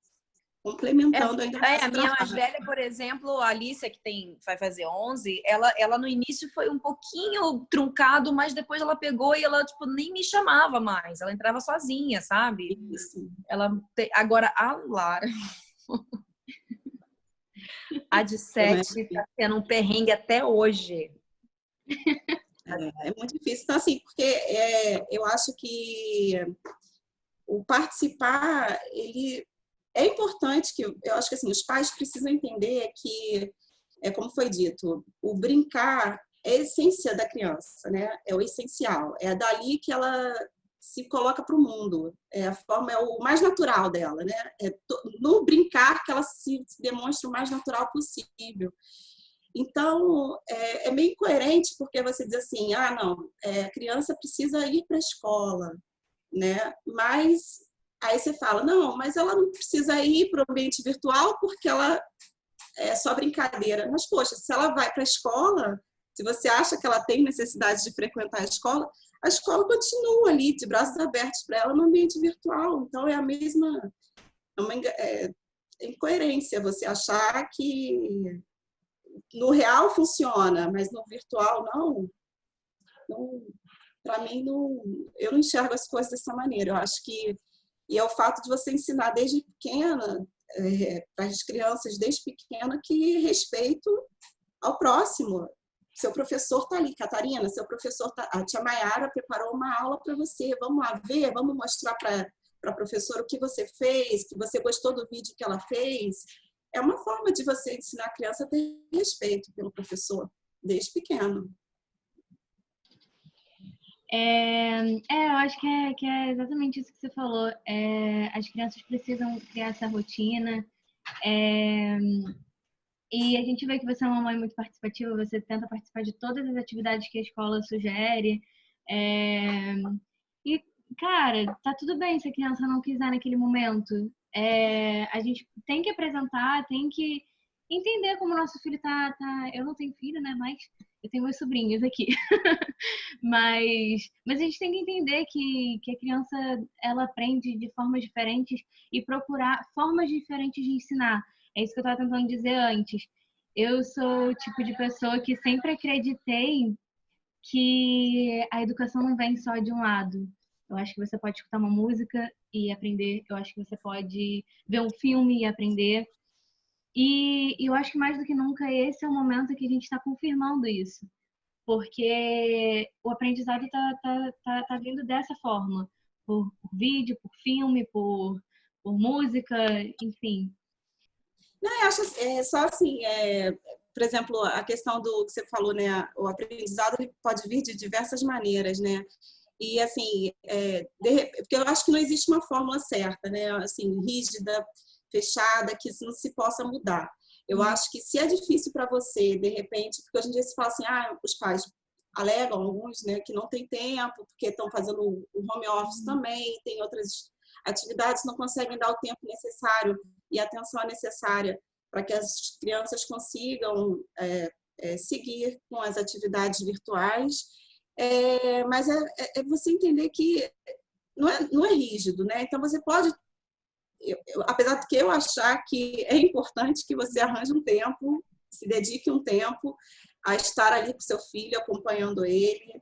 complementando ainda mais. A minha mais velha, por exemplo, a Alicia, que vai fazer 11, ela no início foi um pouquinho truncado, mas depois ela pegou e ela tipo, nem me chamava mais. Ela entrava sozinha, sabe? Isso. Agora, a Lara, a de 7, tá sendo um perrengue até hoje. É muito difícil. Então, assim, porque eu acho que o participar, ele é importante, que eu acho que assim, os pais precisam entender que, como foi dito, o brincar é a essência da criança, né? É o essencial. É dali que ela se coloca para o mundo. É o mais natural dela, né? No brincar que ela se demonstra o mais natural possível. Então, é meio incoerente, porque você diz assim, não, a criança precisa ir para a escola, né? Mas aí você fala, não, mas ela não precisa ir para o ambiente virtual porque ela é só brincadeira. Mas, poxa, se ela vai para a escola, se você acha que ela tem necessidade de frequentar a escola continua ali, de braços abertos para ela no ambiente virtual. Então, é a mesma incoerência você achar que no real funciona, mas no virtual não. Para mim, eu não enxergo as coisas dessa maneira. Eu acho que é o fato de você ensinar desde pequena, para as crianças desde pequena, que respeito ao próximo. Seu professor está ali, Catarina, a tia Maiara preparou uma aula para você. Vamos lá ver, vamos mostrar para a professora o que você fez, que você gostou do vídeo que ela fez. É uma forma de você ensinar a criança a ter respeito pelo professor, desde pequeno. Eu acho que é exatamente isso que você falou. As crianças precisam criar essa rotina. E a gente vê que você é uma mãe muito participativa, você tenta participar de todas as atividades que a escola sugere. E, cara, tá tudo bem se a criança não quiser naquele momento. A gente tem que apresentar, tem que entender como o nosso filho tá. Eu não tenho filho, né? Mas eu tenho meus sobrinhos aqui. mas a gente tem que entender que a criança, ela aprende de formas diferentes e procurar formas diferentes de ensinar. É isso que eu estava tentando dizer antes. Eu sou o tipo de pessoa que sempre acreditei que a educação não vem só de um lado. Eu acho que você pode escutar uma música e aprender. Eu acho que você pode ver um filme e aprender. E eu acho que mais do que nunca esse é o momento que a gente está confirmando isso. Porque o aprendizado tá vindo dessa forma. Por vídeo, por filme, por música, enfim. Não, eu acho só assim, por exemplo, a questão do que você falou, né? O aprendizado ele pode vir de diversas maneiras, né? E assim, porque eu acho que não existe uma fórmula certa, né? Assim, rígida, fechada, que isso não se possa mudar. Eu acho que se é difícil para você, de repente, porque hoje em dia se fala assim, os pais alegam, alguns, né, que não tem tempo, porque estão fazendo o home office também, tem outras atividades, não conseguem dar o tempo necessário e a atenção necessária para que as crianças consigam seguir com as atividades virtuais. Mas é você entender que não é rígido, né? Então você pode, apesar de que eu achar que é importante que você arranje um tempo, se dedique um tempo a estar ali com seu filho, acompanhando ele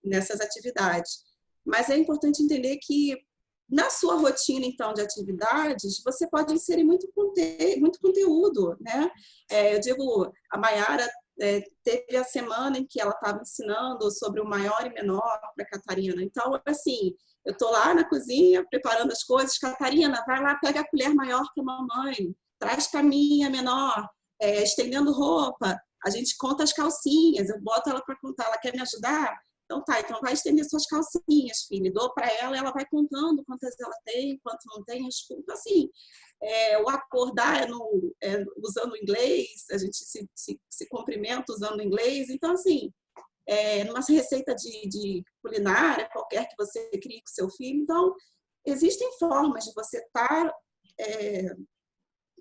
nessas atividades. Mas é importante entender que na sua rotina, então, de atividades, você pode inserir muito conteúdo, né? Eu digo, a Maiara teve a semana em que ela estava ensinando sobre o maior e menor para a Catarina. Então, assim, eu estou lá na cozinha preparando as coisas. Catarina, vai lá, pega a colher maior para a mamãe, traz para mim a menor, estendendo roupa. A gente conta as calcinhas, eu boto ela para contar. Ela quer me ajudar? Então tá, então vai estender suas calcinhas, filha. Dou para ela vai contando quantas ela tem, quanto não tem. Então, assim, o acordar usando inglês, a gente se cumprimenta usando inglês. Então, assim, numa receita de culinária qualquer que você crie com seu filho. Então, existem formas de você estar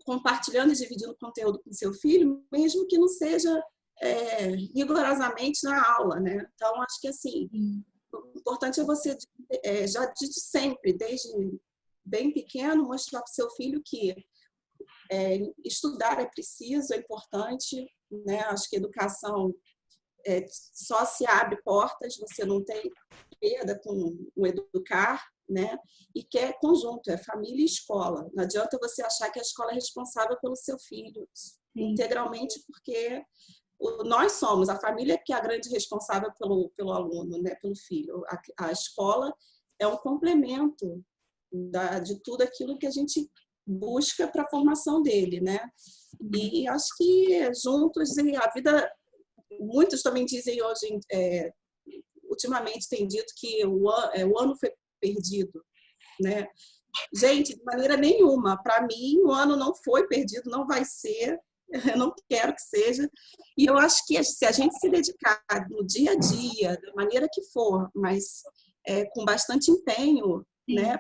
compartilhando e dividindo conteúdo com seu filho, mesmo que não seja rigorosamente na aula, né? Então, acho que, assim, o importante é você, já de sempre, desde bem pequeno, mostrar para o seu filho que estudar é preciso, é importante, né? Acho que educação só se abre portas, você não tem perda com o educar, né? E que é conjunto, é família e escola. Não adianta você achar que a escola é responsável pelo seu filho integralmente, porque nós somos, a família que é a grande responsável pelo aluno, né? Pelo filho. A escola é um complemento de tudo aquilo que a gente busca para a formação dele, né? E acho que juntos, a vida... Muitos também dizem hoje, ultimamente tem dito que o ano foi perdido, né? Gente, de maneira nenhuma. Para mim, o ano não foi perdido, não vai ser. Eu não quero que seja. E eu acho que se a gente se dedicar no dia a dia, da maneira que for, mas com bastante empenho, né?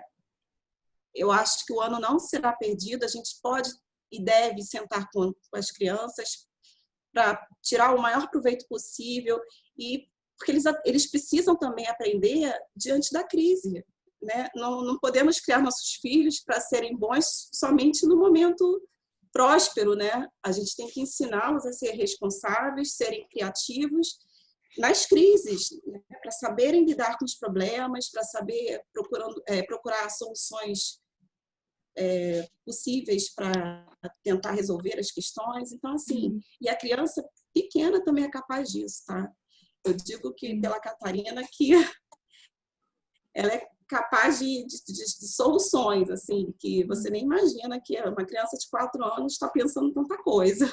Eu acho que o ano não será perdido. A gente pode e deve sentar com as crianças para tirar o maior proveito possível, e porque eles precisam também aprender diante da crise, né? Não podemos criar nossos filhos para serem bons somente no momento próspero, né? A gente tem que ensiná-los a ser responsáveis, serem criativos nas crises, né? Para saberem lidar com os problemas, para saber procurar soluções possíveis para tentar resolver as questões. Então, assim, e a criança pequena também é capaz disso, tá? Eu digo que pela Catarina que ela é capaz de soluções, assim, que você nem imagina que uma criança de 4 anos está pensando tanta coisa.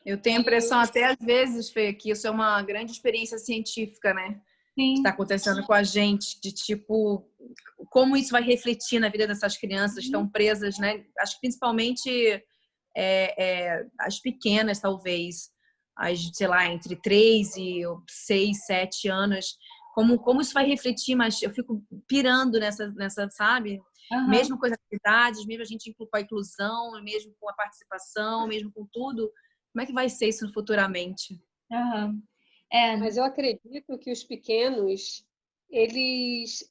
Eu tenho a impressão até às vezes, Fê, que isso é uma grande experiência científica, né? Que está acontecendo com a gente, de tipo, como isso vai refletir na vida dessas crianças que estão presas, né? Acho que principalmente as pequenas, talvez, sei lá, entre 3 e 6, 7 anos, como isso vai refletir, mas eu fico pirando nessa, sabe? Mesmo com as atividades, mesmo a gente com a inclusão, mesmo com a participação, mesmo com tudo, como é que vai ser isso futuramente? Mas eu acredito que os pequenos, eles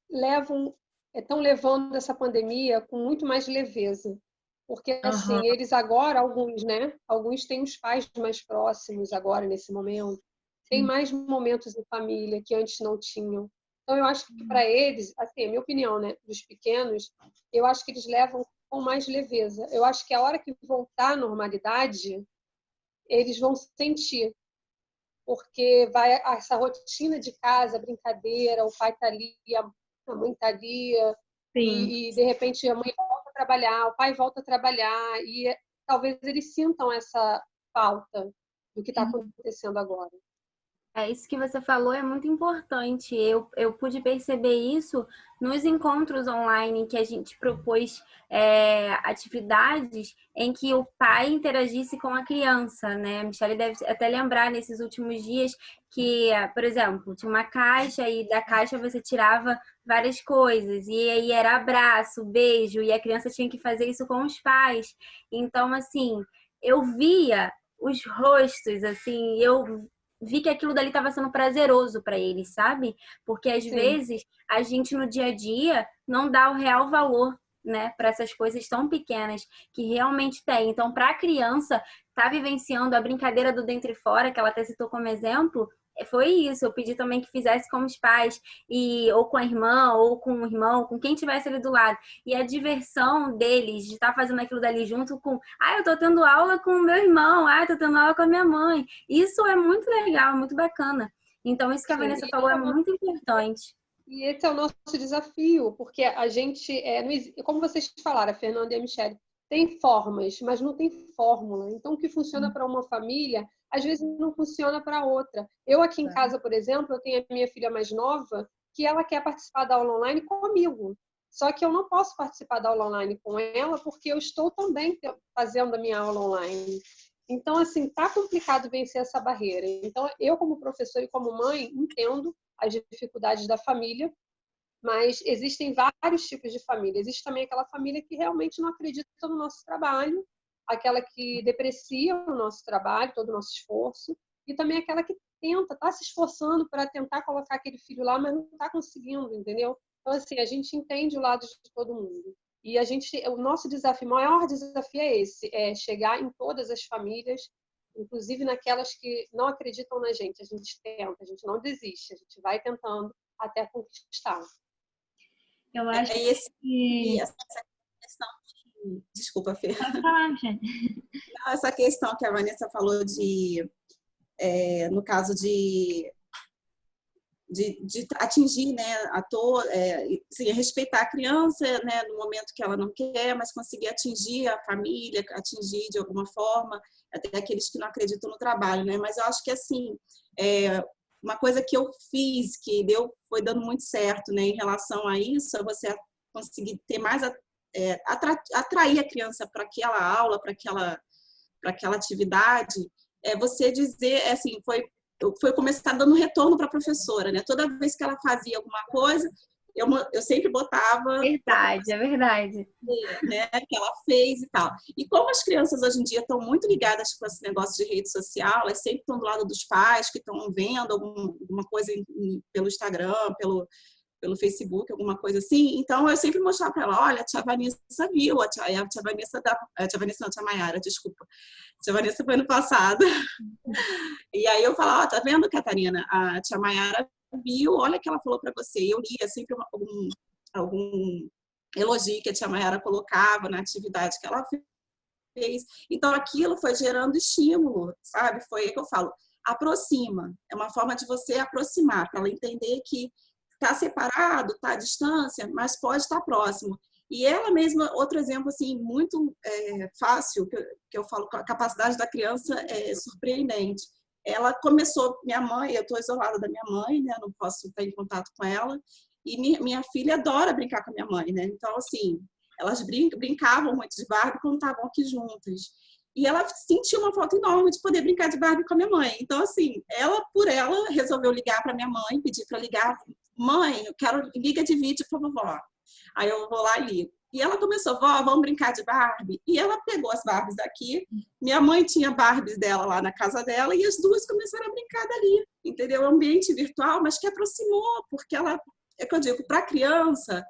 estão levando essa pandemia com muito mais leveza. Porque, assim, eles agora, alguns, né? Alguns têm os pais mais próximos agora, nesse momento. Tem mais momentos em família que antes não tinham. Então, eu acho que para eles, assim, a minha opinião, né? Dos pequenos, eu acho que eles levam com mais leveza. Eu acho que a hora que voltar à normalidade, eles vão sentir. Porque vai essa rotina de casa, brincadeira, o pai está ali, a mãe está ali, e de repente a mãe volta a trabalhar, o pai volta a trabalhar, e talvez eles sintam essa falta do que está acontecendo agora. Isso que você falou é muito importante. Eu pude perceber isso nos encontros online que a gente propôs atividades em que o pai interagisse com a criança, né? A Michelle deve até lembrar nesses últimos dias que, por exemplo, tinha uma caixa e da caixa você tirava várias coisas e aí era abraço, beijo e a criança tinha que fazer isso com os pais. Então, assim, eu via os rostos, assim, eu vi que aquilo dali estava sendo prazeroso para eles, sabe? Porque às vezes a gente no dia a dia não dá o real valor, né, para essas coisas tão pequenas que realmente tem. Então, para a criança tá vivenciando a brincadeira do dentro e fora, que ela até citou como exemplo, foi isso. Eu pedi também que fizesse com os pais, ou com a irmã, ou com o irmão, com quem tivesse ali do lado. E a diversão deles de estar fazendo aquilo dali junto com, eu tô tendo aula com o meu irmão, eu tô tendo aula com a minha mãe. Isso é muito legal, muito bacana. Então, isso que a Vanessa falou é muito importante. E esse é o nosso desafio, porque a gente, como vocês falaram, a Fernanda e a Michelle, tem formas, mas não tem fórmula. Então, o que funciona para uma família, às vezes não funciona para outra. Eu aqui em casa, por exemplo, eu tenho a minha filha mais nova, que ela quer participar da aula online comigo. Só que eu não posso participar da aula online com ela, porque eu estou também fazendo a minha aula online. Então, assim, tá complicado vencer essa barreira. Então, eu como professora e como mãe, entendo as dificuldades da família, mas existem vários tipos de família. Existe também aquela família que realmente não acredita no nosso trabalho, aquela que deprecia o nosso trabalho, todo o nosso esforço, e também aquela que está se esforçando para tentar colocar aquele filho lá, mas não está conseguindo, entendeu? Então, assim, a gente entende o lado de todo mundo. E o nosso desafio, o maior desafio é esse, é chegar em todas as famílias, inclusive naquelas que não acreditam na gente. A gente tenta, a gente não desiste, a gente vai tentando até conquistar. Eu acho que... essa questão desculpa, Fê. Pode falar, gente. Essa questão que a Vanessa falou no caso de atingir, né, respeitar a criança, né, no momento que ela não quer, mas conseguir atingir a família, atingir de alguma forma, até aqueles que não acreditam no trabalho, né? Mas eu acho que, assim, uma coisa que eu fiz, que foi dando muito certo, né, em relação a isso, é você conseguir ter mais, atrair a criança para aquela aula, para aquela atividade, você dizer, assim, foi começar dando retorno para a professora, né? Toda vez que ela fazia alguma coisa, eu sempre botava... Verdade, é verdade. Né, que ela fez e tal. E como as crianças hoje em dia estão muito ligadas com esse negócio de rede social, elas sempre estão do lado dos pais que estão vendo alguma coisa pelo Instagram, pelo Facebook, alguma coisa assim. Então, eu sempre mostrava para ela, olha, a tia Vanessa viu, a tia Vanessa não, a tia Maiara, desculpa. A tia Vanessa foi ano passado. E aí eu falava, tá vendo, Catarina? A tia Maiara viu, olha o que ela falou para você. Eu lia sempre algum elogio que a tia Maiara colocava na atividade que ela fez. Então, aquilo foi gerando estímulo, sabe? Foi aí que eu falo, aproxima. É uma forma de você aproximar, para ela entender que está separado, está à distância, mas pode estar próximo. E ela mesma, outro exemplo assim muito fácil, que eu falo, a capacidade da criança é surpreendente. Ela começou, minha mãe, eu estou isolada da minha mãe, né? Não posso estar em contato com ela, e minha filha adora brincar com a minha mãe, né? Então, assim, elas brincavam muito de Barbie quando estavam aqui juntas. E ela sentiu uma falta enorme de poder brincar de Barbie com a minha mãe. Então, assim, por ela, resolveu ligar para minha mãe, pedir para ligar. Mãe, eu quero liga de vídeo para vovó. Aí eu vou lá e ligo. E ela começou, vó, vamos brincar de Barbie? E ela pegou as Barbies daqui. Minha mãe tinha Barbies dela lá na casa dela e as duas começaram a brincar dali. Entendeu? É um ambiente virtual, mas que aproximou, porque ela... É que eu digo, para a criança,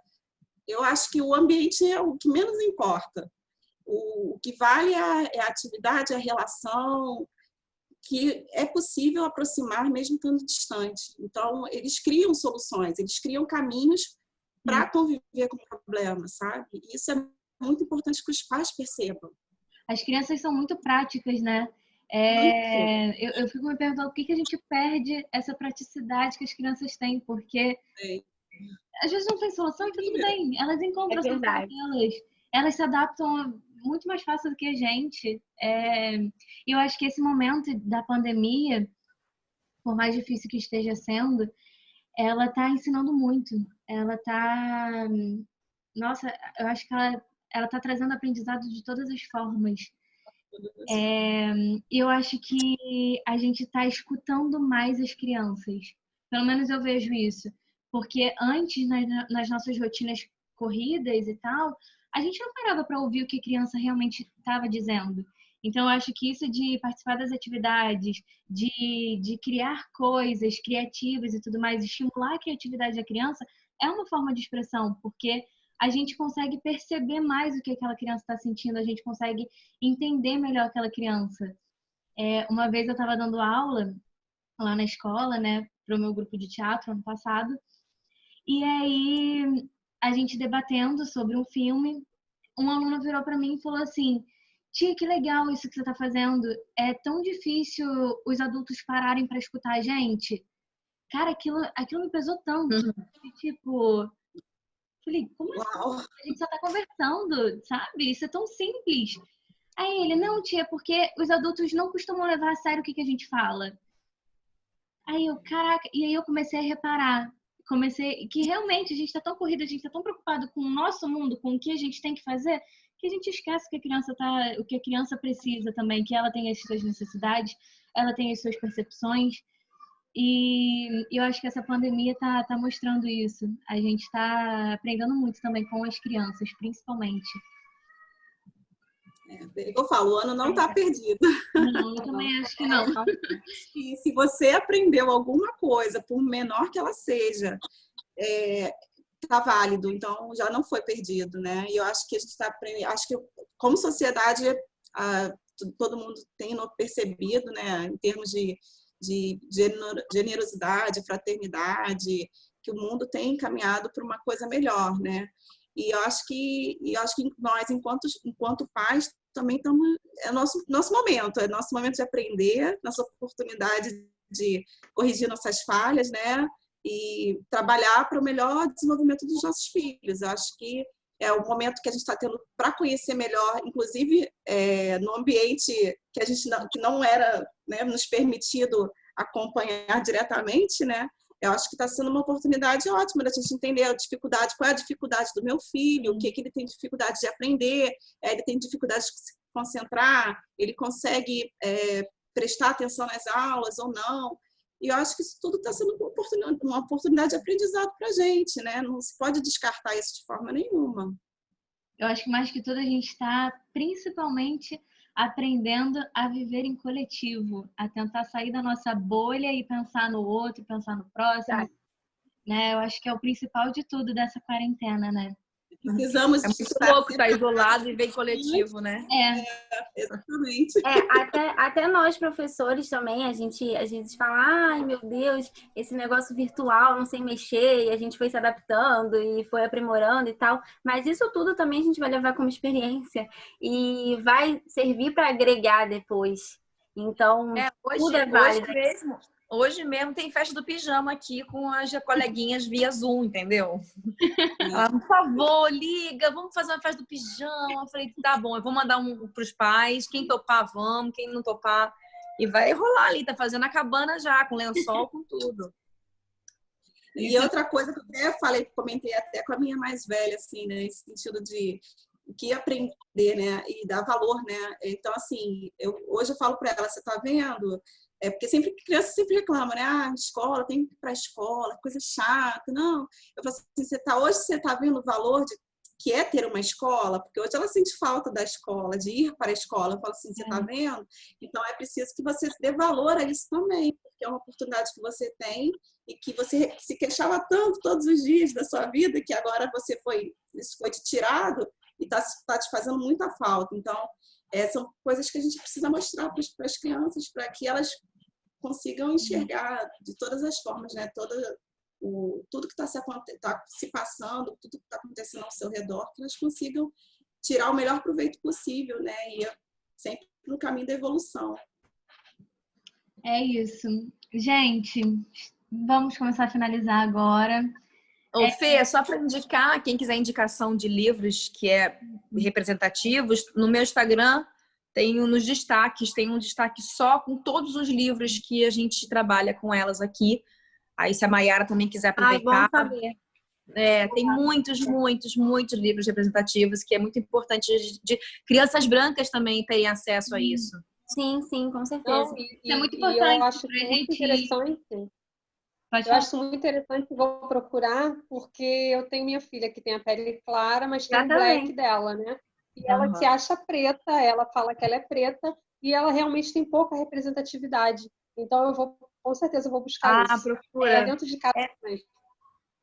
eu acho que o ambiente é o que menos importa. O que vale é a atividade, a relação, que é possível aproximar mesmo estando distante. Então, eles criam soluções, eles criam caminhos para conviver com o problema, sabe? E isso é muito importante que os pais percebam. As crianças são muito práticas, né? Eu fico me perguntando por que a gente perde essa praticidade que as crianças têm, porque às vezes não tem solução e tudo bem, elas encontram a solução delas, elas se adaptam muito mais fácil do que a gente. Eu acho que esse momento da pandemia, por mais difícil que esteja sendo, ela está ensinando muito. Ela está... Nossa, eu acho que ela está trazendo aprendizado de todas as formas. Eu acho que a gente está escutando mais as crianças. Pelo menos eu vejo isso. Porque antes, nas nossas rotinas corridas e tal, a gente não parava para ouvir o que a criança realmente estava dizendo. Então, eu acho que isso de participar das atividades, de criar coisas criativas e tudo mais, estimular a criatividade da criança, é uma forma de expressão, porque a gente consegue perceber mais o que aquela criança está sentindo, a gente consegue entender melhor aquela criança. Uma vez eu estava dando aula lá na escola, né, para o meu grupo de teatro ano passado. E aí, a gente debatendo sobre um filme, um aluno virou para mim e falou assim: Tia, que legal isso que você está fazendo. É tão difícil os adultos pararem para escutar a gente. Cara, aquilo me pesou tanto. Tipo, falei, como assim? A gente só tá conversando, sabe? Isso é tão simples. Aí ele, não, tia, porque os adultos não costumam levar a sério o que a gente fala. Aí eu, caraca, e aí eu comecei a reparar. Que realmente a gente tá tão corrido, a gente tá tão preocupado com o nosso mundo, com o que a gente tem que fazer, que a gente esquece que o que a criança precisa também, que ela tem as suas necessidades, ela tem as suas percepções. E eu acho que essa pandemia tá mostrando isso. A gente está aprendendo muito também com as crianças, principalmente. Eu falo, o ano não está perdido. Não, eu também acho que não. E se você aprendeu alguma coisa, por menor que ela seja, está válido, então já não foi perdido, né? E eu acho que a gente está aprendendo, acho que como sociedade todo mundo tem percebido, né, em termos de generosidade, fraternidade, que o mundo tem encaminhado para uma coisa melhor, né? E eu acho que nós, enquanto pais, também estamos... É nosso momento de aprender, nossa oportunidade de corrigir nossas falhas, né? E trabalhar para o melhor desenvolvimento dos nossos filhos. Eu acho que é o momento que a gente está tendo para conhecer melhor, inclusive no ambiente que a gente não era, né, nos permitido acompanhar diretamente, né? Eu acho que está sendo uma oportunidade ótima da gente entender a dificuldade, qual é a dificuldade do meu filho, o que ele tem dificuldade de aprender, ele tem dificuldade de se concentrar, ele consegue prestar atenção nas aulas ou não. E eu acho que isso tudo está sendo uma oportunidade de aprendizado para a gente, né? Não se pode descartar isso de forma nenhuma. Eu acho que mais que tudo a gente está principalmente aprendendo a viver em coletivo, a tentar sair da nossa bolha e pensar no outro, pensar no próximo, né? Eu acho que é o principal de tudo dessa quarentena, né? Precisamos é muito louco estar isolado e ver coletivo, né? Exatamente. Até nós, professores, também, a gente fala, ai meu Deus, esse negócio virtual, não sei mexer, e a gente foi se adaptando e foi aprimorando e tal. Mas isso tudo também a gente vai levar como experiência e vai servir para agregar depois. Então, tudo é válido. Hoje mesmo tem festa do pijama aqui com as coleguinhas via Zoom, entendeu? Por favor, liga, vamos fazer uma festa do pijama. Eu falei, tá bom, eu vou mandar para os pais. Quem topar, vamos. Quem não topar, e vai rolar ali. Tá fazendo a cabana já, com lençol, com tudo. E outra coisa que eu até comentei até com a minha mais velha, assim, né? Nesse sentido de que aprender, né? E dar valor, né? Então, assim, hoje eu falo para ela, você tá vendo? Porque criança sempre reclama, né? Escola, tem que ir para a escola, coisa chata. Não, eu falo assim, hoje você está vendo o valor que é ter uma escola? Porque hoje ela sente falta da escola, de ir para a escola. Eu falo assim, você está vendo? Então é preciso que você dê valor a isso também, porque é uma oportunidade que você tem e que você se queixava tanto todos os dias da sua vida, que agora isso foi te tirado e está te fazendo muita falta. Então, são coisas que a gente precisa mostrar para as crianças, para que elas consigam enxergar de todas as formas, né? Tudo que está se passando, tudo que está acontecendo ao seu redor, que elas consigam tirar o melhor proveito possível, né? E sempre no caminho da evolução. É isso. Gente, vamos começar a finalizar agora. Fê, só para indicar, quem quiser indicação de livros que representativos, no meu Instagram tenho nos destaques, tem um destaque só com todos os livros que a gente trabalha com elas aqui. Aí se a Mayara também quiser aproveitar. Bom saber. Tem muitos livros representativos que é muito importante de crianças brancas também terem acesso a isso. Sim, com certeza. É muito importante. Eu acho muito interessante. Eu acho muito interessante, vou procurar, porque eu tenho minha filha que tem a pele clara, mas tem o black dela, né? E ela se acha preta, ela fala que ela é preta, e ela realmente tem pouca representatividade. Então, com certeza, eu vou buscar isso. Procura. Dentro de casa também.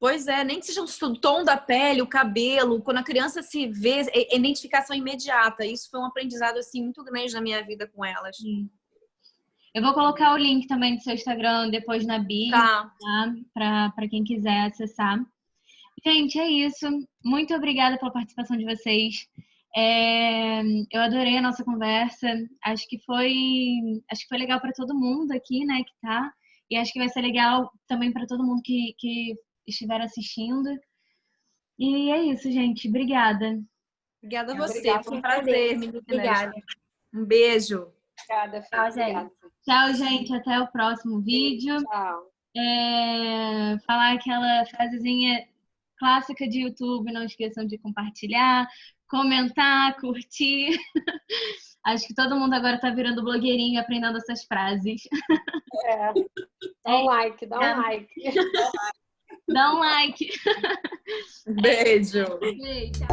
Pois é, nem que seja o tom da pele, o cabelo, quando a criança se vê, é identificação imediata. Isso foi um aprendizado assim muito grande na minha vida com elas. Eu vou colocar o link também do seu Instagram depois na bio, Tá. Para quem quiser acessar. Gente, é isso. Muito obrigada pela participação de vocês. Eu adorei a nossa conversa. Acho que foi legal para todo mundo aqui, né, que tá. E acho que vai ser legal também para todo mundo que estiver assistindo. E é isso, gente. Obrigada. Obrigada a você. Obrigada, Foi um prazer, meninas. Obrigada. Um beijo. Obrigada, Fê. Tchau, gente. Obrigada. Tchau, gente. Até o próximo vídeo. Tchau. Falar aquela frasezinha clássica de YouTube. Não esqueçam de compartilhar, comentar, curtir. Acho que todo mundo agora tá virando blogueirinho e aprendendo essas frases. Dá um like, dá um like. Dá um like. Beijo. Beijo.